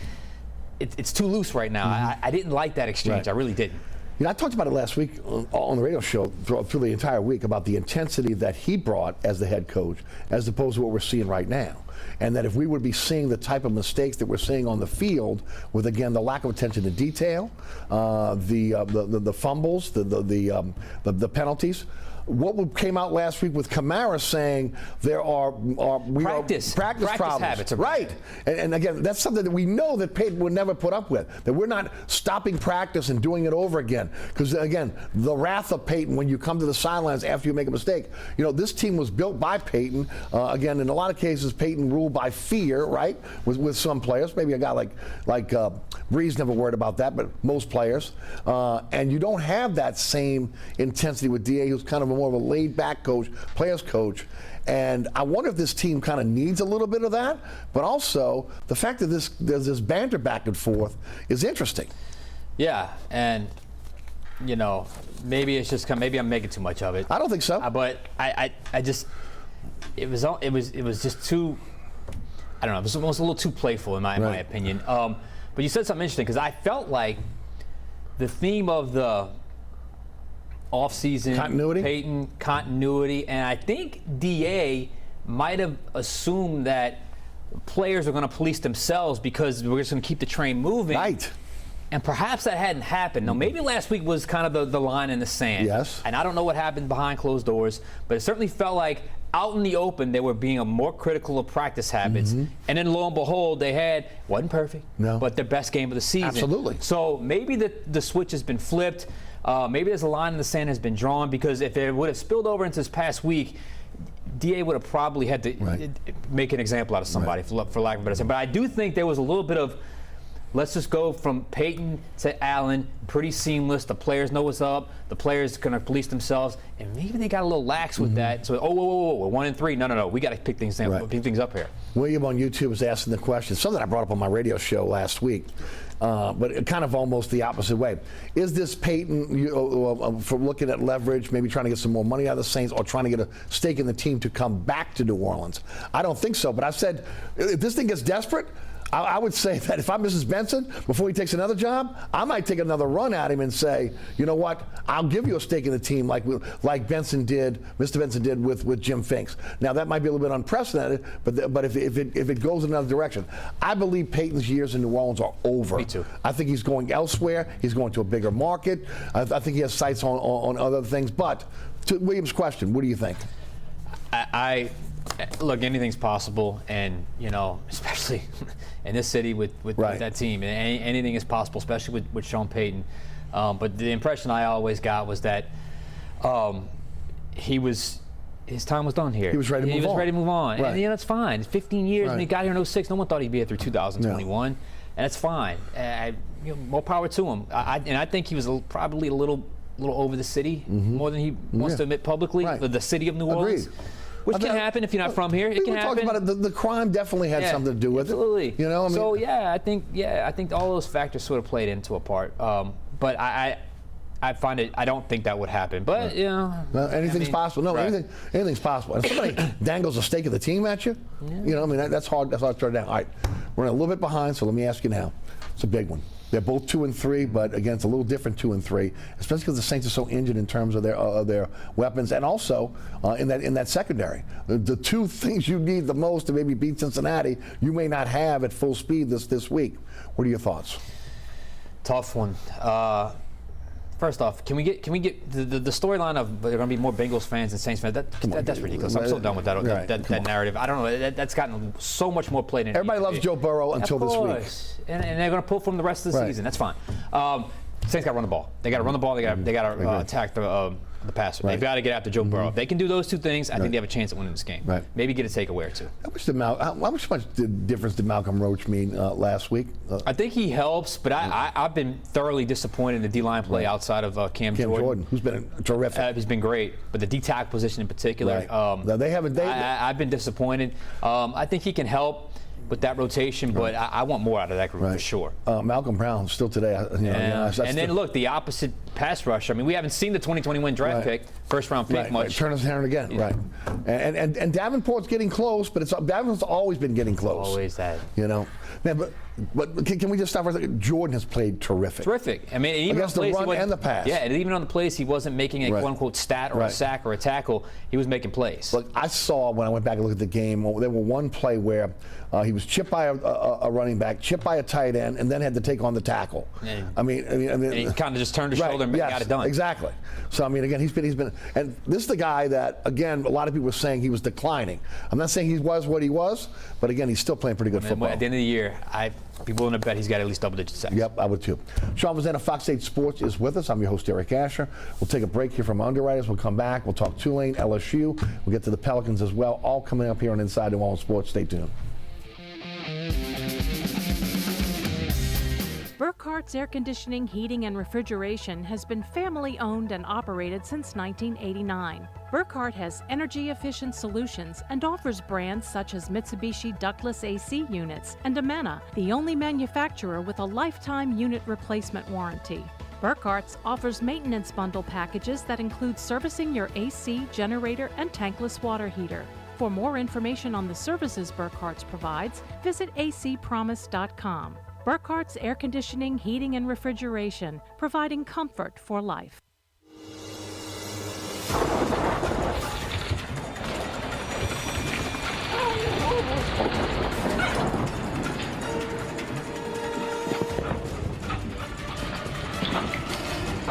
it's too loose right now. I didn't like that exchange. I really didn't. I talked about it last week on the radio show through the entire week about the intensity that he brought as the head coach, as opposed to what we're seeing right now. And that if we would be seeing the type of mistakes that we're seeing on the field, with again the lack of attention to detail, the fumbles, the penalties. What came out last week with Kamara saying there are practice problems. Habits. Right. And again, that's something that we know that Peyton would never put up with, that we're not stopping practice and doing it over again. Because, again, the wrath of Peyton when you come to the sidelines after you make a mistake. This team was built by Peyton. Again, in a lot of cases, Peyton ruled by fear, right, with some players. Maybe a guy like Breeze never worried about that, but most players. And you don't have that same intensity with DA, who's kind of more of a laid-back coach, players coach, And I wonder if this team kind of needs a little bit of that, but also the fact that there's this banter back and forth is interesting. Yeah, and you know, maybe it's just maybe I'm making too much of it. I don't think so. But I just it was just too, I don't know, it was almost a little too playful in my opinion. But you said something interesting, because I felt like the theme of the offseason continuity, Peyton continuity, and I think DA might have assumed that players are going to police themselves because we're just going to keep the train moving. Right. And perhaps that hadn't happened. Now, maybe last week was kind of the line in the sand. Yes. And I don't know what happened behind closed doors, but it certainly felt like out in the open they were being more critical of practice habits. And then lo and behold, wasn't perfect, but their best game of the season. Absolutely. So maybe the switch has been flipped. Maybe there's a line in the sand has been drawn, because if it would have spilled over into this past week, DA would have probably had to make an example out of somebody, for lack of a better term. But I do think there was a little bit of, let's just go from Peyton to Allen, pretty seamless. The players know what's up. The players going to police themselves, and maybe they got a little lax with that. So, whoa, we're 1-3. No, we got to pick things up here. William on YouTube was asking the question, something I brought up on my radio show last week, but kind of almost the opposite way. Is this Peyton for looking at leverage, maybe trying to get some more money out of the Saints, or trying to get a stake in the team to come back to New Orleans? I don't think so, but I've said if this thing gets desperate, I would say that if I'm Mrs. Benson, before he takes another job, I might take another run at him and say, you know what, I'll give you a stake in the team like Benson did, Mr. Benson did with Jim Finks. Now, that might be a little bit unprecedented, but if it goes in another direction, I believe Peyton's years in New Orleans are over. Me too. I think he's going elsewhere. He's going to a bigger market. I think he has sights on other things. But to William's question, what do you think? Look, anything's possible, and you know, especially in this city with that team, and anything is possible, especially with Sean Payton. But the impression I always got was that his time was done here. He was ready to move on. Right. And you know, that's fine. 15 years, and he got here in 06. No one thought he'd be here through 2021, and that's fine. More power to him. I think he was probably a little over the city, more than he wants to admit publicly. The city of New Orleans. Agreed. Which can happen if you're not from here. It can happen. Talking about it, the crime definitely had something to do with it. You know, I mean, so I think all those factors sort of played into a part. But I don't think that would happen. But you know, well, anything's possible. No, anything's possible. And if somebody dangles a stake of the team at you, you know, I mean, that's hard. That's hard to turn down. All right, we're a little bit behind, so let me ask you now. It's a big one. They're both 2-3, but again, it's a little different 2-3, especially because the Saints are so injured in terms of their weapons, and also in that secondary. The two things you need the most to maybe beat Cincinnati, you may not have at full speed this week. What are your thoughts? Tough one. First off, can we get the storyline of there are going to be more Bengals fans than Saints fans? That's ridiculous. I'm so done with that narrative. I don't know. That's gotten so much more played in. Everybody loves Joe Burrow until this week, and they're going to pull from the rest of the season. That's fine. Saints got to run the ball. They got to run the ball. They got to attack the passer. They've got to get after Joe Burrow. If they can do those two things, I think they have a chance at winning this game. Maybe get a takeaway or two. How much difference did Malcolm Roach mean last week? I think he helps, but I've been thoroughly disappointed in the D-line play outside of Cam Jordan, who's been terrific. He's been great, but the D-tackle position in particular, I've been disappointed. I think he can help with that rotation, but I want more out of that group for sure. Malcolm Brown still today. And then look, the opposite pass rush. I mean, we haven't seen the 2021 draft pick, first round pick much. Turner's Heron again, And Davenport's getting close, but Davenport's always been getting close. Always that. You know, man. But can we just stop for a second? Jordan has played terrific. I mean, even against the run and the pass. Yeah, and even on the plays, he wasn't making a quote-unquote stat or a sack or a tackle. He was making plays. Look, I saw when I went back and looked at the game, there were one play where he was chipped by a running back, chipped by a tight end, and then had to take on the tackle. And he kind of just turned his shoulder and got it done. Exactly. So I mean, again, he's been, and this is the guy that, again, a lot of people were saying he was declining. I'm not saying he was what he was, but again, he's still playing pretty good football. At the end of the year, I'd be willing to bet he's got at least double-digit sacks. Yep, I would too. Sean Fazende of Fox 8 Sports is with us. I'm your host, Eric Asher. We'll take a break here from Underwriters. We'll come back. We'll talk Tulane, LSU. We'll get to the Pelicans as well. All coming up here on Inside New Orleans Sports. Stay tuned. Burkhart's Air Conditioning, Heating, and Refrigeration has been family-owned and operated since 1989. Burkhart has energy-efficient solutions and offers brands such as Mitsubishi ductless AC units and Amana, the only manufacturer with a lifetime unit replacement warranty. Burkhart's offers maintenance bundle packages that include servicing your AC, generator, and tankless water heater. For more information on the services Burkhart's provides, visit acpromise.com. Burkhart's Air Conditioning, Heating, and Refrigeration, providing comfort for life.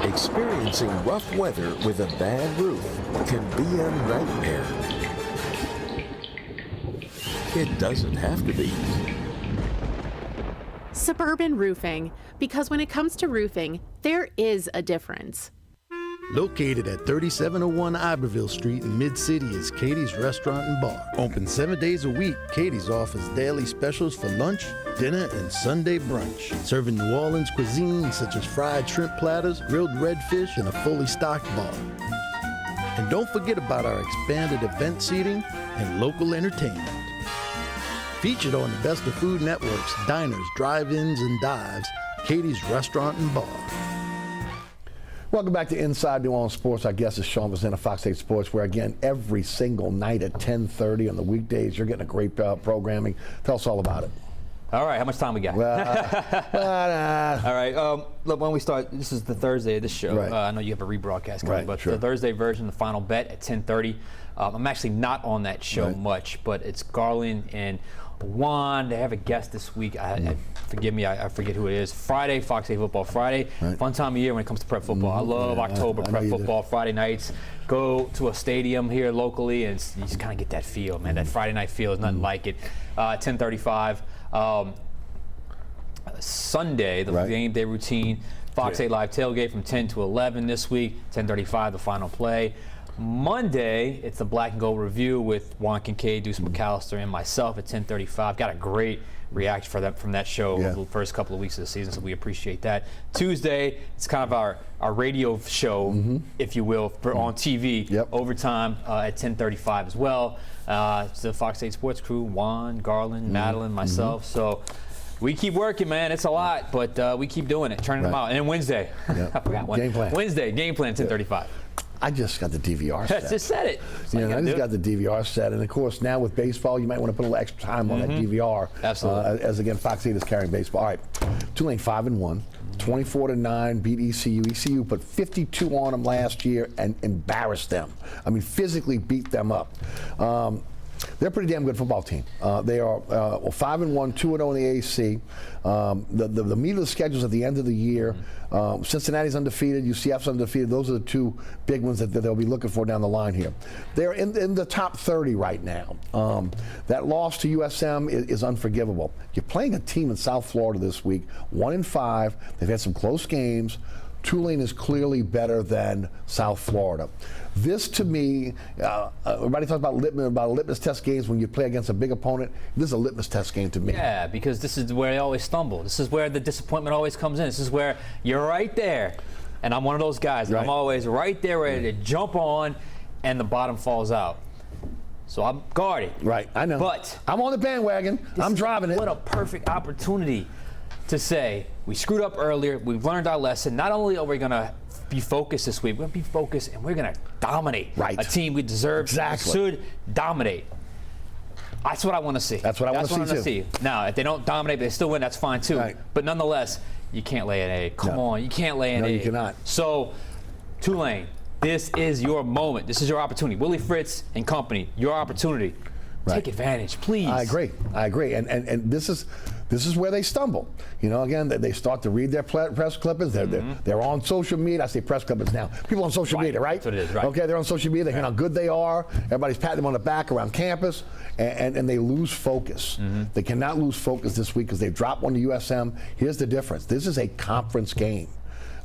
Experiencing rough weather with a bad roof can be a nightmare. It doesn't have to be. Suburban Roofing, because when it comes to roofing, there is a difference. Located at 3701 Iberville Street in Mid-City is Katie's Restaurant and Bar. Open 7 days a week, Katie's offers daily specials for lunch, dinner, and Sunday brunch. Serving New Orleans cuisine such as fried shrimp platters, grilled redfish, and a fully stocked bar. And don't forget about our expanded event seating and local entertainment. Featured on the Best of Food Network's diners, drive-ins, and dives, Katie's Restaurant and Bar. Welcome back to Inside New Orleans Sports. Our guest is Sean Fazende of Fox 8 Sports, where again, every single night at 10:30 on the weekdays, you're getting a great programming. Tell us all about it. All right, how much time we got? All right, look, when we start, this is the Thursday of this show. Right. I know you have a rebroadcast coming, Right, but sure. the Thursday version, the final bet at 10:30. I'm actually not on that show much, but it's Garland and Juan. They have a guest this week. Forgive me, I forget who it is. Friday, Fox 8 Football Friday. Right. Fun time of year when it comes to prep football. I love October I know prep you do. football Friday nights. Go to a stadium here locally, and you just kind of get that feel, man. That Friday night feel is nothing like it. 10:35. Sunday, the game day routine. Fox 8 Live tailgate from 10 to 11 this week. 10:35, the final play. Monday, it's the Black and Gold review with Juan Kincaid, Deuce McAllister, and myself at 10:35. Got a great reaction from that show the first couple of weeks of the season, so we appreciate that. Tuesday, it's kind of our radio show, if you will, on TV. Overtime at 10:35 as well. It's the Fox 8 Sports crew, Juan, Garland, Madeline, myself. So we keep working, man. It's a lot, but we keep doing it, turning them out. And then Wednesday, I forgot one. Game plan. Wednesday, game plan, 10:35. I just got the DVR set. Just said it. I just got the DVR set. And, of course, now with baseball, you might want to put a little extra time on that DVR. Absolutely. As, again, Fox 8 is carrying baseball. All right, Tulane 5-1, 24-9, beat ECU. ECU put 52 on them last year and embarrassed them. I mean, physically beat them up. They're a pretty damn good football team. They are 5-1, 2-0 in the AC. The meat of the schedules at the end of the year. Cincinnati's undefeated. UCF's undefeated. Those are the two big ones that they'll be looking for down the line here. They're in the top 30 right now. That loss to USM is unforgivable. You're playing a team in South Florida this week, 1-5. They've had some close games. Tulane is clearly better than South Florida. This, to me, everybody talks about litmus test games when you play against a big opponent. This is a litmus test game to me. Yeah, because this is where they always stumble. This is where the disappointment always comes in. This is where you're right there, and I'm one of those guys. Right. I'm always right there ready to jump on, and the bottom falls out. So I'm guarded. Right, I know. But I'm on the bandwagon. I'm driving it. What a perfect opportunity to say, we screwed up earlier, we've learned our lesson. Not only are we going to be focused this week, we're going to be focused and we're going to dominate a team we deserve, should dominate. That's what I want to see. That's what I want to see, too. Now, if they don't dominate, but they still win, that's fine, too. Right. But nonetheless, you can't lay an egg. Come on, you can't lay an egg. No, you cannot. So, Tulane, this is your moment. This is your opportunity. Willie Fritz and company, your opportunity. Take advantage, please. I agree. And this is where they stumble. You know, again, they start to read their press clippings. They're on social media. I say press clippings now. People on social media, right? That's what it is, right. Okay, they're on social media. They hear how good they are. Everybody's patting them on the back around campus, and they lose focus. They cannot lose focus this week because they dropped one to USM. Here's the difference. This is a conference game.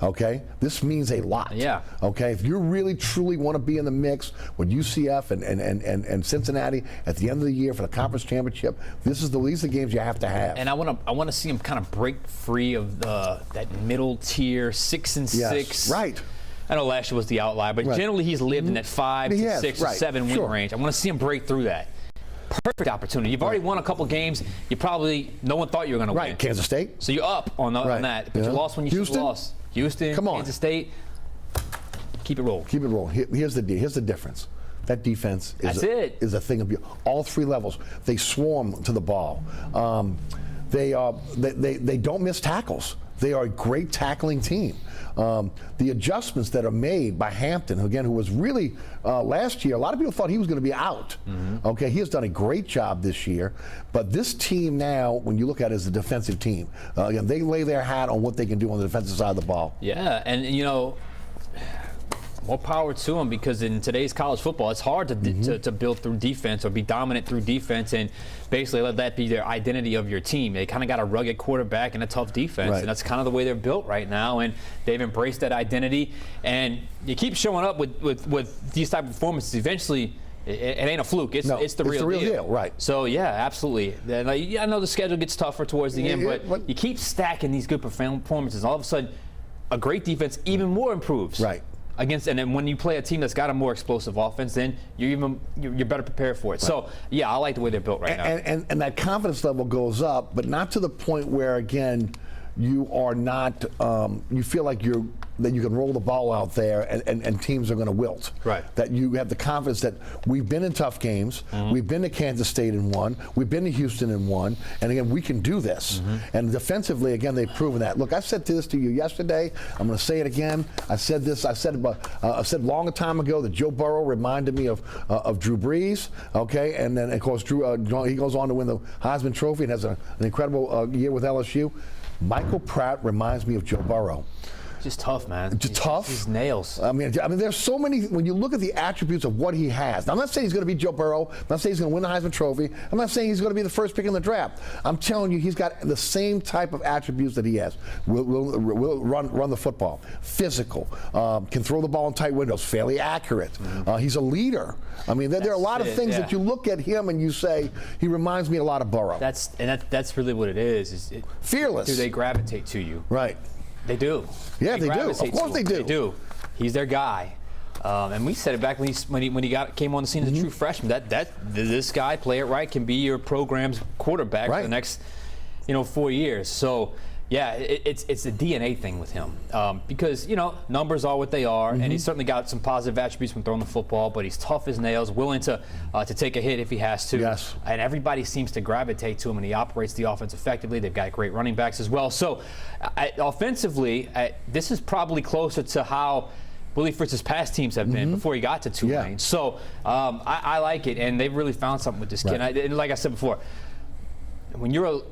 Okay, this means a lot. Yeah. Okay, if you really truly want to be in the mix with UCF and Cincinnati at the end of the year for the conference championship, these are the games you have to have. And I want to see them kind of break free of that middle tier 6 and 6. Right. I know last year was the outlier, but generally he's lived in that 5 to 6 or 7 win range. I want to see him break through that. Perfect opportunity. You've already won a couple games. No one thought you were going to win. Kansas State. So you're up on that, but you lost when you should have lost. Houston, come on. Kansas State. Keep it rolling. Keep it rolling. Here's the deal. Here's the difference. That defense is a thing of beauty. All 3 levels, they swarm to the ball. They don't miss tackles. They are a great tackling team. The adjustments that are made by Hampton, who was really last year, a lot of people thought he was going to be out. Okay, he has done a great job this year. But this team now, when you look at it as a defensive team, again, they lay their hat on what they can do on the defensive side of the ball. Yeah, and more power to them, because in today's college football, it's hard to build through defense or be dominant through defense and basically let that be their identity of your team. They kind of got a rugged quarterback and a tough defense, and that's kind of the way they're built right now, and they've embraced that identity. And you keep showing up with these type of performances. Eventually, it ain't a fluke. It's the real deal. Right. So, yeah, absolutely. I know the schedule gets tougher towards the end, but you keep stacking these good performances. All of a sudden, a great defense even more improves. Right. And then when you play a team that's got a more explosive offense, then you're better prepared for it. Right. So, yeah, I like the way they're built right now. And that confidence level goes up, but not to the point where, again, you are not, you feel like that you can roll the ball out there and teams are going to wilt. Right. That you have the confidence that we've been in tough games, we've been to Kansas State and won, we've been to Houston and won, and again, we can do this. And defensively, again, they've proven that. Look, I said this to you yesterday. I'm going to say it again. I said long a time ago that Joe Burrow reminded me of Drew Brees. Okay, and then of course Drew he goes on to win the Heisman Trophy and has an incredible year with LSU. Michael Pratt reminds me of Joe Burrow. Just tough, man. Just tough. He's nails. I mean, there's so many. When you look at the attributes of what he has, now, I'm not saying he's going to be Joe Burrow. I'm not saying he's going to win the Heisman Trophy. I'm not saying he's going to be the first pick in the draft. I'm telling you, he's got the same type of attributes that he has. Will run the football, physical, can throw the ball in tight windows, fairly accurate. He's a leader. I mean, there are a lot of things that you look at him and you say he reminds me a lot of Burrow. That's really what it is. Fearless. Do they gravitate to you? Right. They do. Yeah, they do. Of course they do. They do. He's their guy. And we said it back when he came on the scene as a true freshman. This guy, play it right, can be your program's quarterback for the next 4 years. So, yeah, it's a DNA thing with him because numbers are what they are, and he's certainly got some positive attributes when throwing the football. But he's tough as nails, willing to take a hit if he has to. Yes. And everybody seems to gravitate to him, and he operates the offense effectively. They've got great running backs as well. So, offensively, this is probably closer to how Willie Fritz's past teams have been before he got to Tulane. Yeah. So I like it, and they've really found something with this kid. And like I said before, when you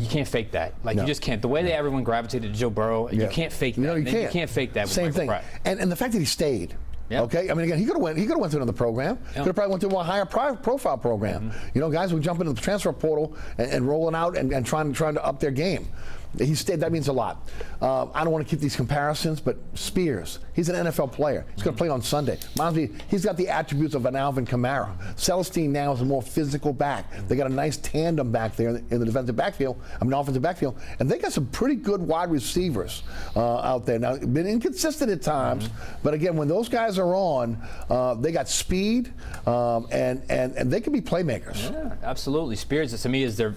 can't fake that. You just can't. The way that everyone gravitated to Joe Burrow, you can't fake that. No, you can't. You can't fake that. Same thing. And the fact that he stayed. Yep. Okay, I mean, again, he could have went to another program. Yep. Could have probably went to a higher profile program. Guys who jump into the transfer portal and rolling out and trying to up their game. He stayed. That means a lot. I don't want to keep these comparisons, but Spears, he's an NFL player. He's going to play on Sunday. He's got the attributes of an Alvin Kamara. Celestine now is a more physical back. They got a nice tandem back there in the offensive backfield, and they got some pretty good wide receivers out there. Now, been inconsistent at times, but again, when those guys are on, they got speed, and they can be playmakers. Yeah, absolutely. Spears, to me, is their.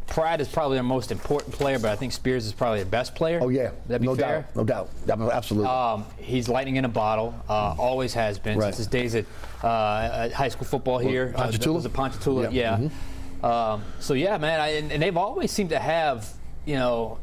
Pratt is probably their most important player, but I think Spears is probably the best player. Oh, yeah. Would that be fair? No doubt. Absolutely. He's lightning in a bottle, always has been since his days at high school football here. Ponchatoula. Yeah. So, yeah, man, and they've always seemed to have, go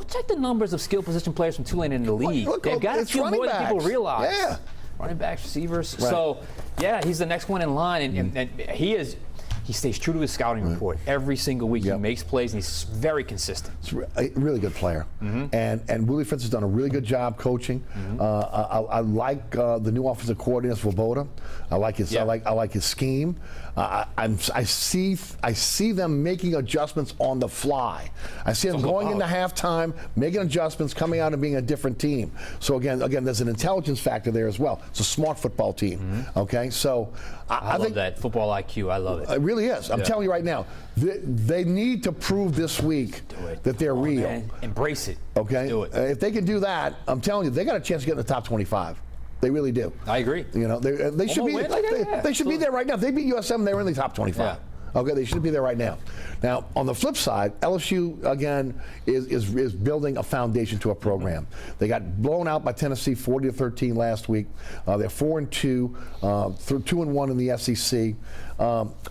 check the numbers of skill position players from Tulane in the league. They've got a few more than people realize. Yeah. Running backs, receivers. Right. So, yeah, he's the next one in line, and he is – he stays true to his scouting report. Every single week he makes plays, and he's very consistent. He's a really good player. And Willie Fritz has done a really good job coaching. I like the new offensive coordinator, Svoboda. I like his I like his scheme. I see them making adjustments on the fly. I see them going into halftime, making adjustments, coming out and being a different team. So again, there's an intelligence factor there as well. It's a smart football team. Okay, so I love that football IQ. I love it. It really is. I'm telling you right now, they need to prove this week that they're real. Man. Embrace it. Okay, do it. If they can do that, I'm telling you, they got a chance to get in the top 25. They really do. I agree. You know, they should be. They should be there right now. If they beat USM, they were in the top 25. Yeah. Okay, they should be there right now. Now, on the flip side, LSU again is building a foundation to a program. They got blown out by Tennessee 40-13 last week. They're 4-2, 2-1 in the SEC.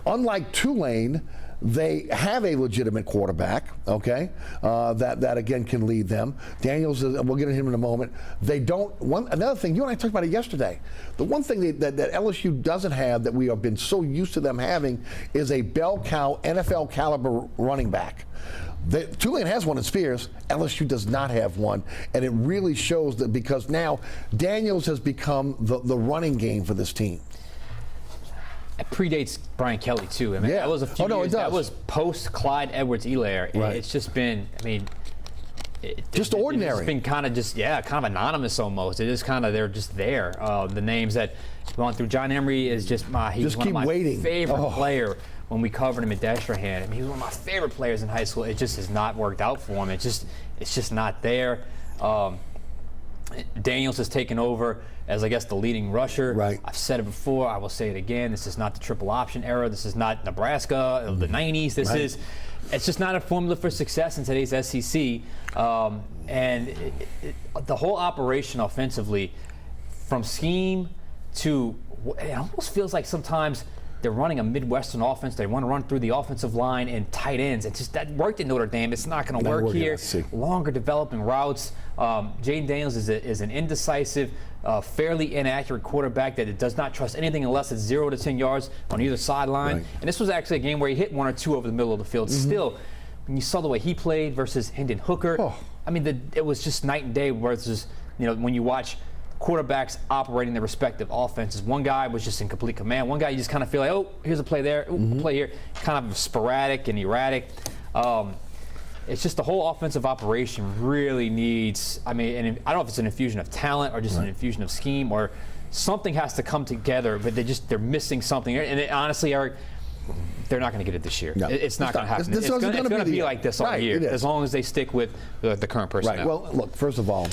Unlike Tulane, they have a legitimate quarterback, okay, that again can lead them. Daniels, we'll get into him in a moment. They don't. Another thing, you and I talked about it yesterday. The one thing that LSU doesn't have that we have been so used to them having is a bell cow NFL caliber running back. Tulane has one in Spears. LSU does not have one, and it really shows that because now Daniels has become the running game for this team. It predates Brian Kelly too. I mean, that was a few years. That was post Clyde Edwards-Helaire. Right. It's just been, I mean, just ordinary. It's been kind of kind of anonymous almost. It is kind of, they're just there. The names that going through. John Emery is just one of my favorite player. When we covered him at Destrehan, I mean, he was one of my favorite players in high school. It just has not worked out for him. It's just not there. Daniels has taken over as, I guess, the leading rusher. Right. I've said it before. I will say it again. This is not the triple option era. This is not Nebraska of the 90s. It's just not a formula for success in today's SEC. And the whole operation offensively, from scheme to, it almost feels like sometimes they're running a Midwestern offense. They want to run through the offensive line and tight ends. It's just that worked at Notre Dame. It's not going to work here. Longer developing routes. Jaden Daniels is an indecisive, fairly inaccurate quarterback that does not trust anything unless it's 0 to 10 yards on either sideline. Right. And this was actually a game where he hit 1 or 2 over the middle of the field. Still, when you saw the way he played versus Hendon Hooker, I mean, it was just night and day versus, when you watch quarterbacks operating their respective offenses. One guy was just in complete command. One guy you just kind of feel like, oh, here's a play there, a play here. Kind of sporadic and erratic. It's just the whole offensive operation really needs, I mean, and I don't know if it's an infusion of talent or just an infusion of scheme or something has to come together, but they're missing something. And honestly, Eric, they're not going to get it this year. No, it's not going to happen. It's going to be like this all year, as long as they stick with the current personnel. Right. Well, look, first of all,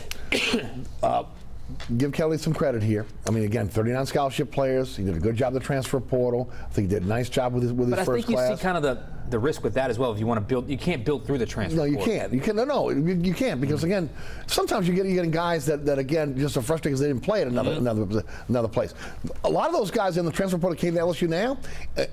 give Kelly some credit here. I mean, again, 39 scholarship players. He did a good job of the transfer portal. I think he did a nice job with his first class. But I think you see kind of the risk with that as well. If you want to build, you can't build through the transfer portal. No, you can't. You can't because again, sometimes you're getting guys that again just are frustrated because they didn't play at another place. A lot of those guys in the transfer portal came to LSU now.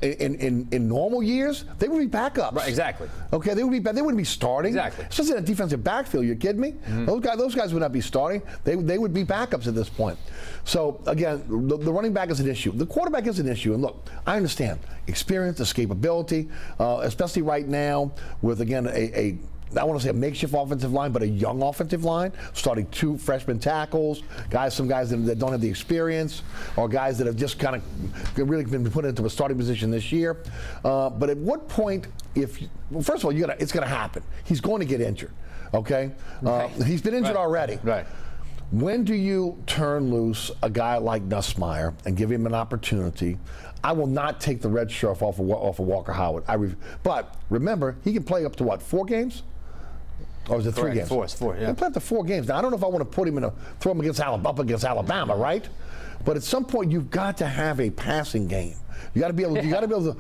In normal years, they would be backups. Right, exactly. Okay, they wouldn't be starting. Exactly. Especially in a defensive backfield. You kidding me? Those guys would not be starting. They would be backups at this point. So again, the running back is an issue. The quarterback is an issue. And look, I understand experience, escapability, especially right now with again I want to say a makeshift offensive line, but a young offensive line, starting 2 freshman tackles, some guys that don't have the experience, or guys that have just kind of really been put into a starting position this year. But at what point, first of all, it's going to happen. He's going to get injured. Okay, he's been injured already. Right. When do you turn loose a guy like Nussmeier and give him an opportunity? I will not take the red shirt off of Walker Howard. But remember, he can play up to 4 games? Or is it 3 games? 4, yeah. He can play up to 4 games. Now, I don't know if I want to put him throw him up against Alabama, right? But at some point, you've got to have a passing game. You got to be able to.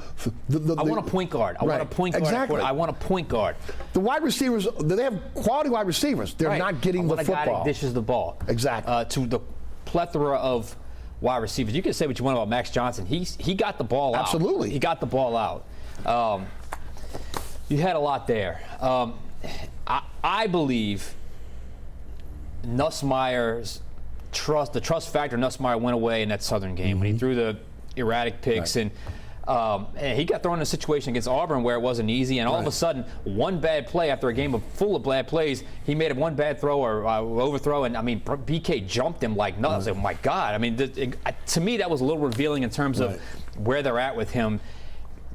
I want a point guard. I want a point guard. Exactly. I want a point guard. The wide receivers, they have quality wide receivers. They're not getting the football. A guy that dishes the ball. Exactly. To the plethora of wide receivers. You can say what you want about Max Johnson. He got the ball out. Absolutely. He got the ball out. You had a lot there. I believe Nussmeier's the trust factor Nussmeier went away in that Southern game when he threw the erratic picks. And And he got thrown in a situation against Auburn where it wasn't easy, and all of a sudden, one bad play after a game full of bad plays, he made one bad throw or overthrow, and I mean, BK jumped him like nuts. I was like, oh my God. I mean, to me, that was a little revealing in terms of where they're at with him.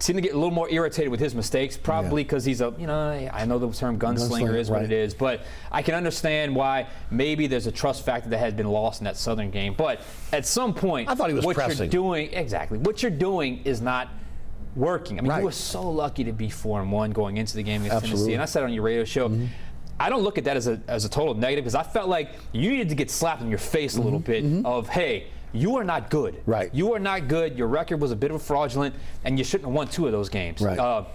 Seemed to get a little more irritated with his mistakes, probably because he's I know the term gunslinger is what it is, but I can understand why maybe there's a trust factor that has been lost in that Southern game. But at some point, I thought he was what pressing. What you're doing is not working. I mean, Right. you were so lucky to be 4-1 going into the game against Tennessee, and I said on your radio show, I don't look at that as a total negative, because I felt like you needed to get slapped in your face a little bit of, hey, you are not good. Right. You are not good. Your record was a bit of a fraudulent, and you shouldn't have won 2 of those games. Right. And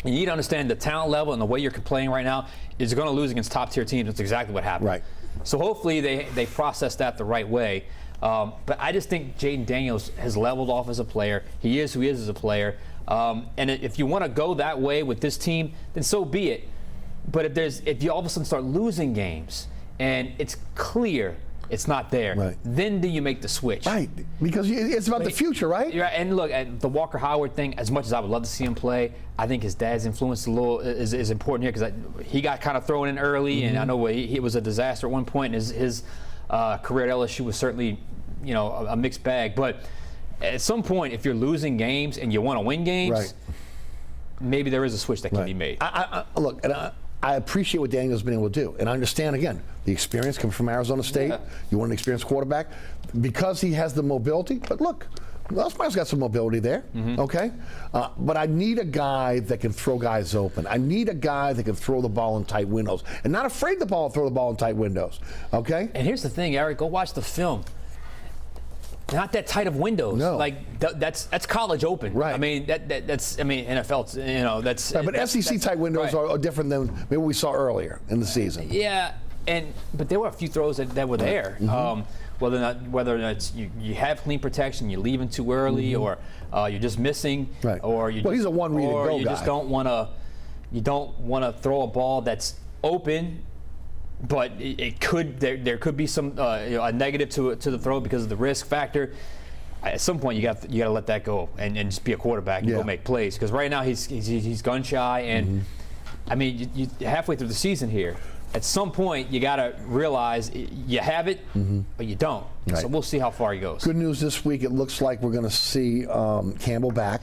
you need to understand the talent level and the way you're playing right now is going to lose against top-tier teams. That's exactly what happened. Right. So hopefully they process that the right way. But I just think Jaden Daniels has leveled off as a player. He is who he is as a player. And if you want to go that way with this team, then so be it. But if you all of a sudden start losing games and it's clear it's not there, then do you make the switch? Right, because it's about the future, right? Yeah, and look, the Walker Howard thing, as much as I would love to see him play, I think his dad's influence is important here, because he got kind of thrown in early, and I know he was a disaster at one point, and his career at LSU was certainly, a mixed bag. But at some point, if you're losing games and you want to win games, maybe there is a switch that can be made. Look, I appreciate what Daniel's been able to do, and I understand, again, the experience coming from Arizona State. Yeah. You want an experienced quarterback because he has the mobility. But look, Elsmeyer's got some mobility there, okay? But I need a guy that can throw guys open. I need a guy that can throw the ball in tight windows, and not afraid to throw the ball in tight windows, okay? And here's the thing, Eric, go watch the film. Not that tight of windows. No. Like that's college open. Right. I mean that's NFL. That's. Right, but SEC tight windows are different than maybe we saw earlier in the season. Yeah, but there were a few throws that were there. Whether or not it's you have clean protection, you're leaving too early, or you're just missing, or he's a one read and go you guy. just don't want to throw a ball that's open. But there could be some a negative to the throw because of the risk factor. At some point, you got to let that go and just be a quarterback and go make plays. Because right now he's gun shy, and I mean you halfway through the season here. At some point, you got to realize you have it, but you don't. Right. So we'll see how far he goes. Good news this week. It looks like we're going to see Campbell back.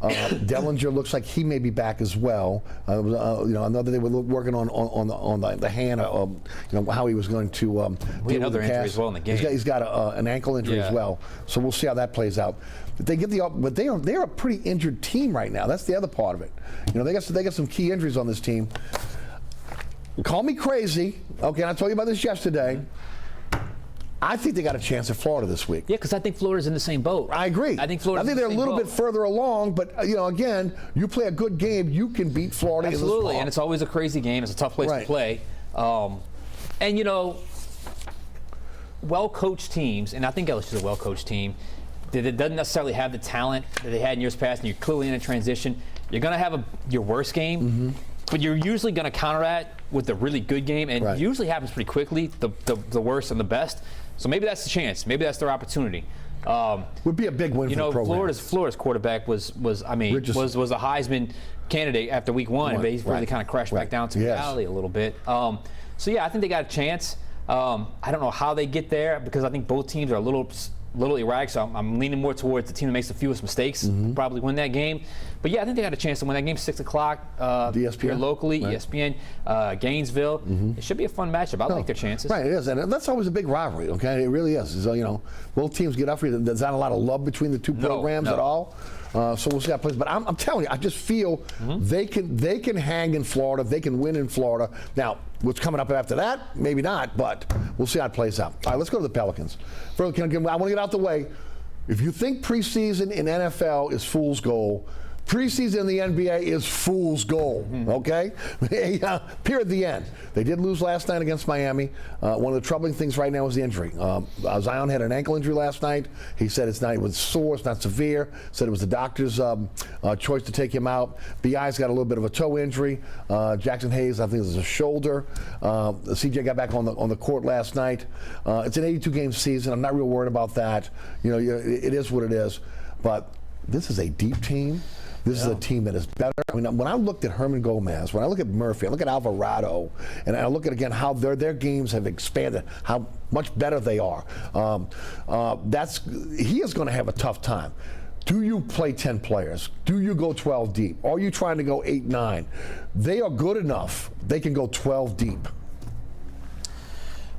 Dellinger looks like he may be back as well. Another they were working on the hand, how he was going to deal with another the injury cast. as well in the game. He's got an ankle injury as well. So we'll see how that plays out. But they're a pretty injured team right now. That's the other part of it. They got some key injuries on this team. Call me crazy. Okay, I told you about this yesterday. I think they got a chance at Florida this week. Yeah, because I think Florida's in the same boat. I agree. I think they're a little bit further along, but again, you play a good game, you can beat Florida. Absolutely, and it's always a crazy game. It's a tough place to play. Well-coached teams, and I think LSU's a well-coached team, that doesn't necessarily have the talent that they had in years past, and you're clearly in a transition. You're going to have your worst game, but you're usually going to counter that with a really good game, and it usually happens pretty quickly, the worst and the best. So maybe that's the chance. Maybe that's their opportunity. Would be a big win for the program. Florida's quarterback was a Heisman candidate after week one, but he's really kind of crashed back down to reality a little bit. So yeah, I think they got a chance. I don't know how they get there because I think both teams are a little erratic. So I'm leaning more towards the team that makes the fewest mistakes probably win that game. But yeah, I think they got a chance to win that game. 6 o'clock here locally, ESPN, Gainesville. It should be a fun matchup. I like their chances. Right, it is, and that's always a big rivalry. Okay, it really is. So both teams get up here. There's not a lot of love between the two programs at all. So we'll see how it plays. But I'm telling you, I just feel they can hang in Florida. They can win in Florida. Now, what's coming up after that? Maybe not, but we'll see how it plays out. All right, let's go to the Pelicans. First, I want to get out the way. If you think preseason in NFL is fool's gold, preseason in the NBA is fool's gold, okay? Period, the end. They did lose last night against Miami. One of the troubling things right now is the injury. Zion had an ankle injury last night. He said it was sore, it's not severe. Said it was the doctor's choice to take him out. B.I.'s got a little bit of a toe injury. Jackson Hayes, I think, is a shoulder. CJ got back on the court last night. It's an 82-game season. I'm not real worried about that. It is what it is. But this is a deep team. This is a team that is better. I mean, when I looked at Herman Gomez, when I look at Murphy, I look at Alvarado, and I look at, again, how their games have expanded, how much better they are. He is going to have a tough time. Do you play 10 players? Do you go 12 deep? Are you trying to go 8, 9? They are good enough. They can go 12 deep.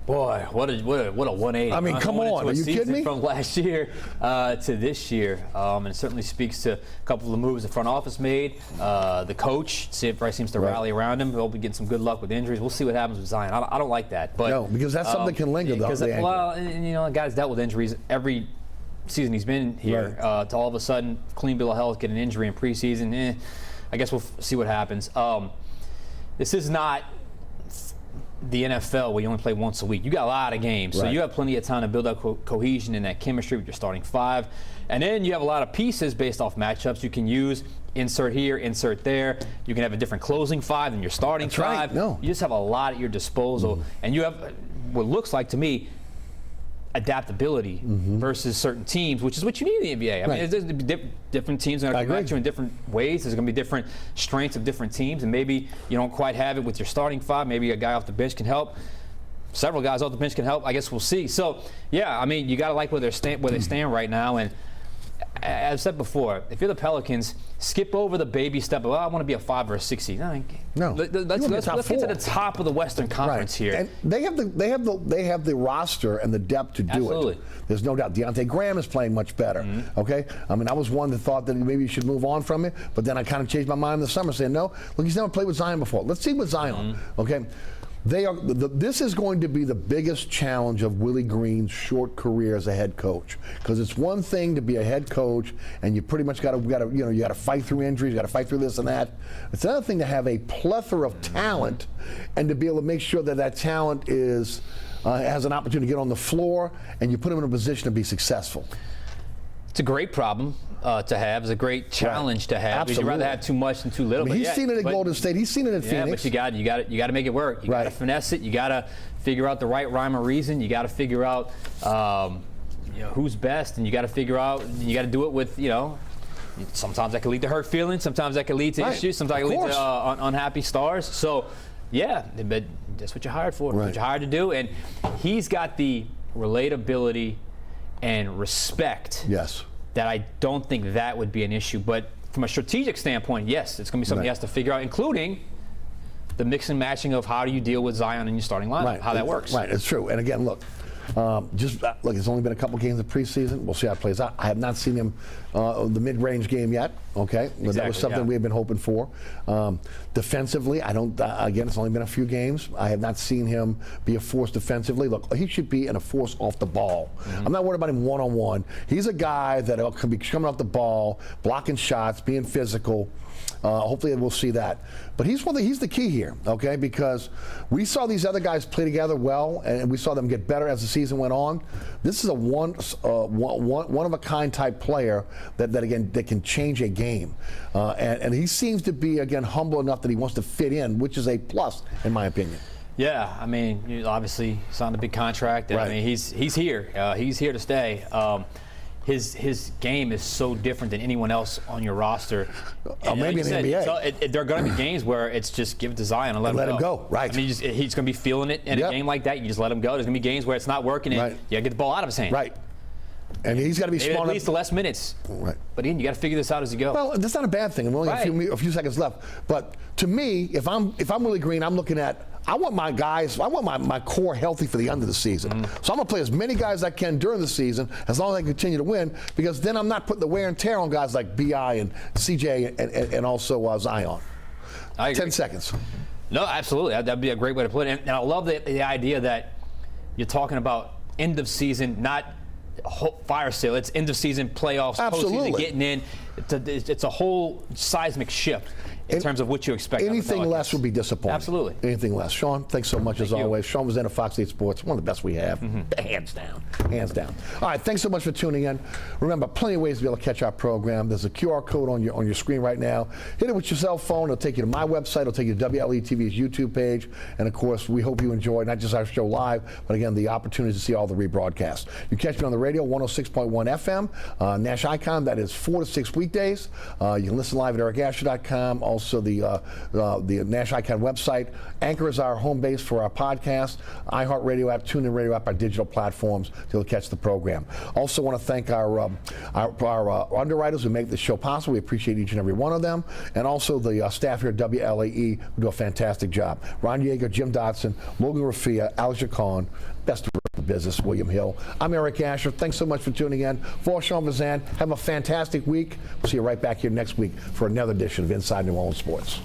Boy, what a 180. I mean, come on, are you kidding me? From last year to this year, and it certainly speaks to a couple of the moves the front office made. The coach, seems to rally around him. He'll be getting some good luck with injuries. We'll see what happens with Zion. I don't like that, but no, because that's something that can linger though. And you know, the guy's dealt with injuries every season he's been here. To all of a sudden, clean bill of health, get an injury in preseason. I guess we'll see what happens. This is not the NFL where you only play once a week. You got a lot of games, so you have plenty of time to build up cohesion and that chemistry with your starting 5. And then you have a lot of pieces based off matchups you can use. Insert here, insert there. You can have a different closing 5 than your starting 5. Right. No. You just have a lot at your disposal, and you have what looks like to me adaptability versus certain teams, which is what you need in the NBA. I mean, there's different teams are going to come at you in different ways. There's going to be different strengths of different teams, and maybe you don't quite have it with your starting 5. Maybe a guy off the bench can help. Several guys off the bench can help. I guess we'll see. So, yeah, I mean, you got to like where they stand right now. And as I've said before, if you're the Pelicans, skip over the baby step. Well, I want to be a 5 or a 6 seed. No. Let's get to the top of the Western Conference here. And they have the roster and the depth to do it. There's no doubt. Deontay Graham is playing much better. Okay. I mean, I was one that thought that maybe you should move on from it, but then I kind of changed my mind in the summer, saying no. Look, he's never played with Zion before. Let's see with Zion. Okay. This is going to be the biggest challenge of Willie Green's short career as a head coach, because it's one thing to be a head coach and you pretty much got to fight through injuries, you got to fight through this and that. It's another thing to have a plethora of talent and to be able to make sure that talent is has an opportunity to get on the floor and you put them in a position to be successful. It's a great problem to have. It's a great challenge to have. Absolutely. You'd rather have too much than too little. I mean, he's seen it at Golden State. He's seen it at Phoenix. But you got to make it work. You got to finesse it. You got to figure out the right rhyme or reason. You got to figure out who's best, and you got to figure out. You got to do it with Sometimes that can lead to hurt feelings. Sometimes that can lead to issues. Sometimes it can lead to unhappy stars. So, yeah, but that's what you're hired for. That's what you're hired to do. And he's got the relatability and respect. Yes. That I don't think that would be an issue. But from a strategic standpoint, yes, it's going to be something he has to figure out, including the mix and matching of how do you deal with Zion in your starting lineup, how that works. Right, it's true. And again, look, it's only been a couple games of preseason. We'll see how it plays out. I have not seen him the mid-range game yet. Okay, but that was something we have been hoping for. Defensively, again, it's only been a few games. I have not seen him be a force defensively. Look, he should be a force off the ball. I'm not worried about him one-on-one. He's a guy that can be coming off the ball, blocking shots, being physical. Hopefully we'll see that. But he's the key here, okay? Because we saw these other guys play together well, and we saw them get better as the season went on. This is a one of a kind type player that can change a game, and he seems to be again humble enough that he wants to fit in, which is a plus in my opinion. Yeah, I mean, you obviously signed a big contract. And I mean, he's here. He's here to stay. His game is so different than anyone else on your roster. Maybe in the NBA. So there are going to be games where it's just give it to Zion and let him go. Right. I mean, he's going to be feeling it in a game like that. You just let him go. There's going to be games where it's not working and you got to get the ball out of his hand. Right. And he's got to be smart enough. At least the less minutes. Right. But Ian, you got to figure this out as you go. Well, that's not a bad thing. I'm only a few seconds left. But to me, if I'm Willie Green, I'm looking at I want my guys, I want my core healthy for the end of the season. So I'm going to play as many guys as I can during the season, as long as I continue to win, because then I'm not putting the wear and tear on guys like B.I. and CJ and also Zion. 10 seconds. No, absolutely. That'd be a great way to put it. And I love the idea that you're talking about end of season, not fire sale. It's end of season playoffs, postseason, getting in. It's a whole seismic shift in terms of what you expect. Anything less would be disappointing. Absolutely. Anything less. Sean, thanks so much as always. Sean was in at Fox 8 Sports, one of the best we have. Hands down. Hands down. All right, thanks so much for tuning in. Remember, plenty of ways to be able to catch our program. There's a QR code on your screen right now. Hit it with your cell phone. It'll take you to my website. It'll take you to WLAE-TV's YouTube page. And, of course, we hope you enjoy not just our show live, but, again, the opportunity to see all the rebroadcasts. You catch me on the radio, 106.1 FM. Nash Icon, that is 4 to 6 weeks. weekdays. You can listen live at ericasher.com. Also, the National Icon website. Anchor is our home base for our podcast. iHeartRadio app, TuneIn Radio app, our digital platforms to catch the program. Also, want to thank our underwriters who make this show possible. We appreciate each and every one of them, and also the staff here at WLAE who do a fantastic job. Ron Yeager, Jim Dotson, Logan Rafia, Alex Jacon, best of the business, William Hill. I'm Eric Asher. Thanks so much for tuning in. For Sean Fazende, have a fantastic week. We'll see you right back here next week for another edition of Inside New Orleans Sports.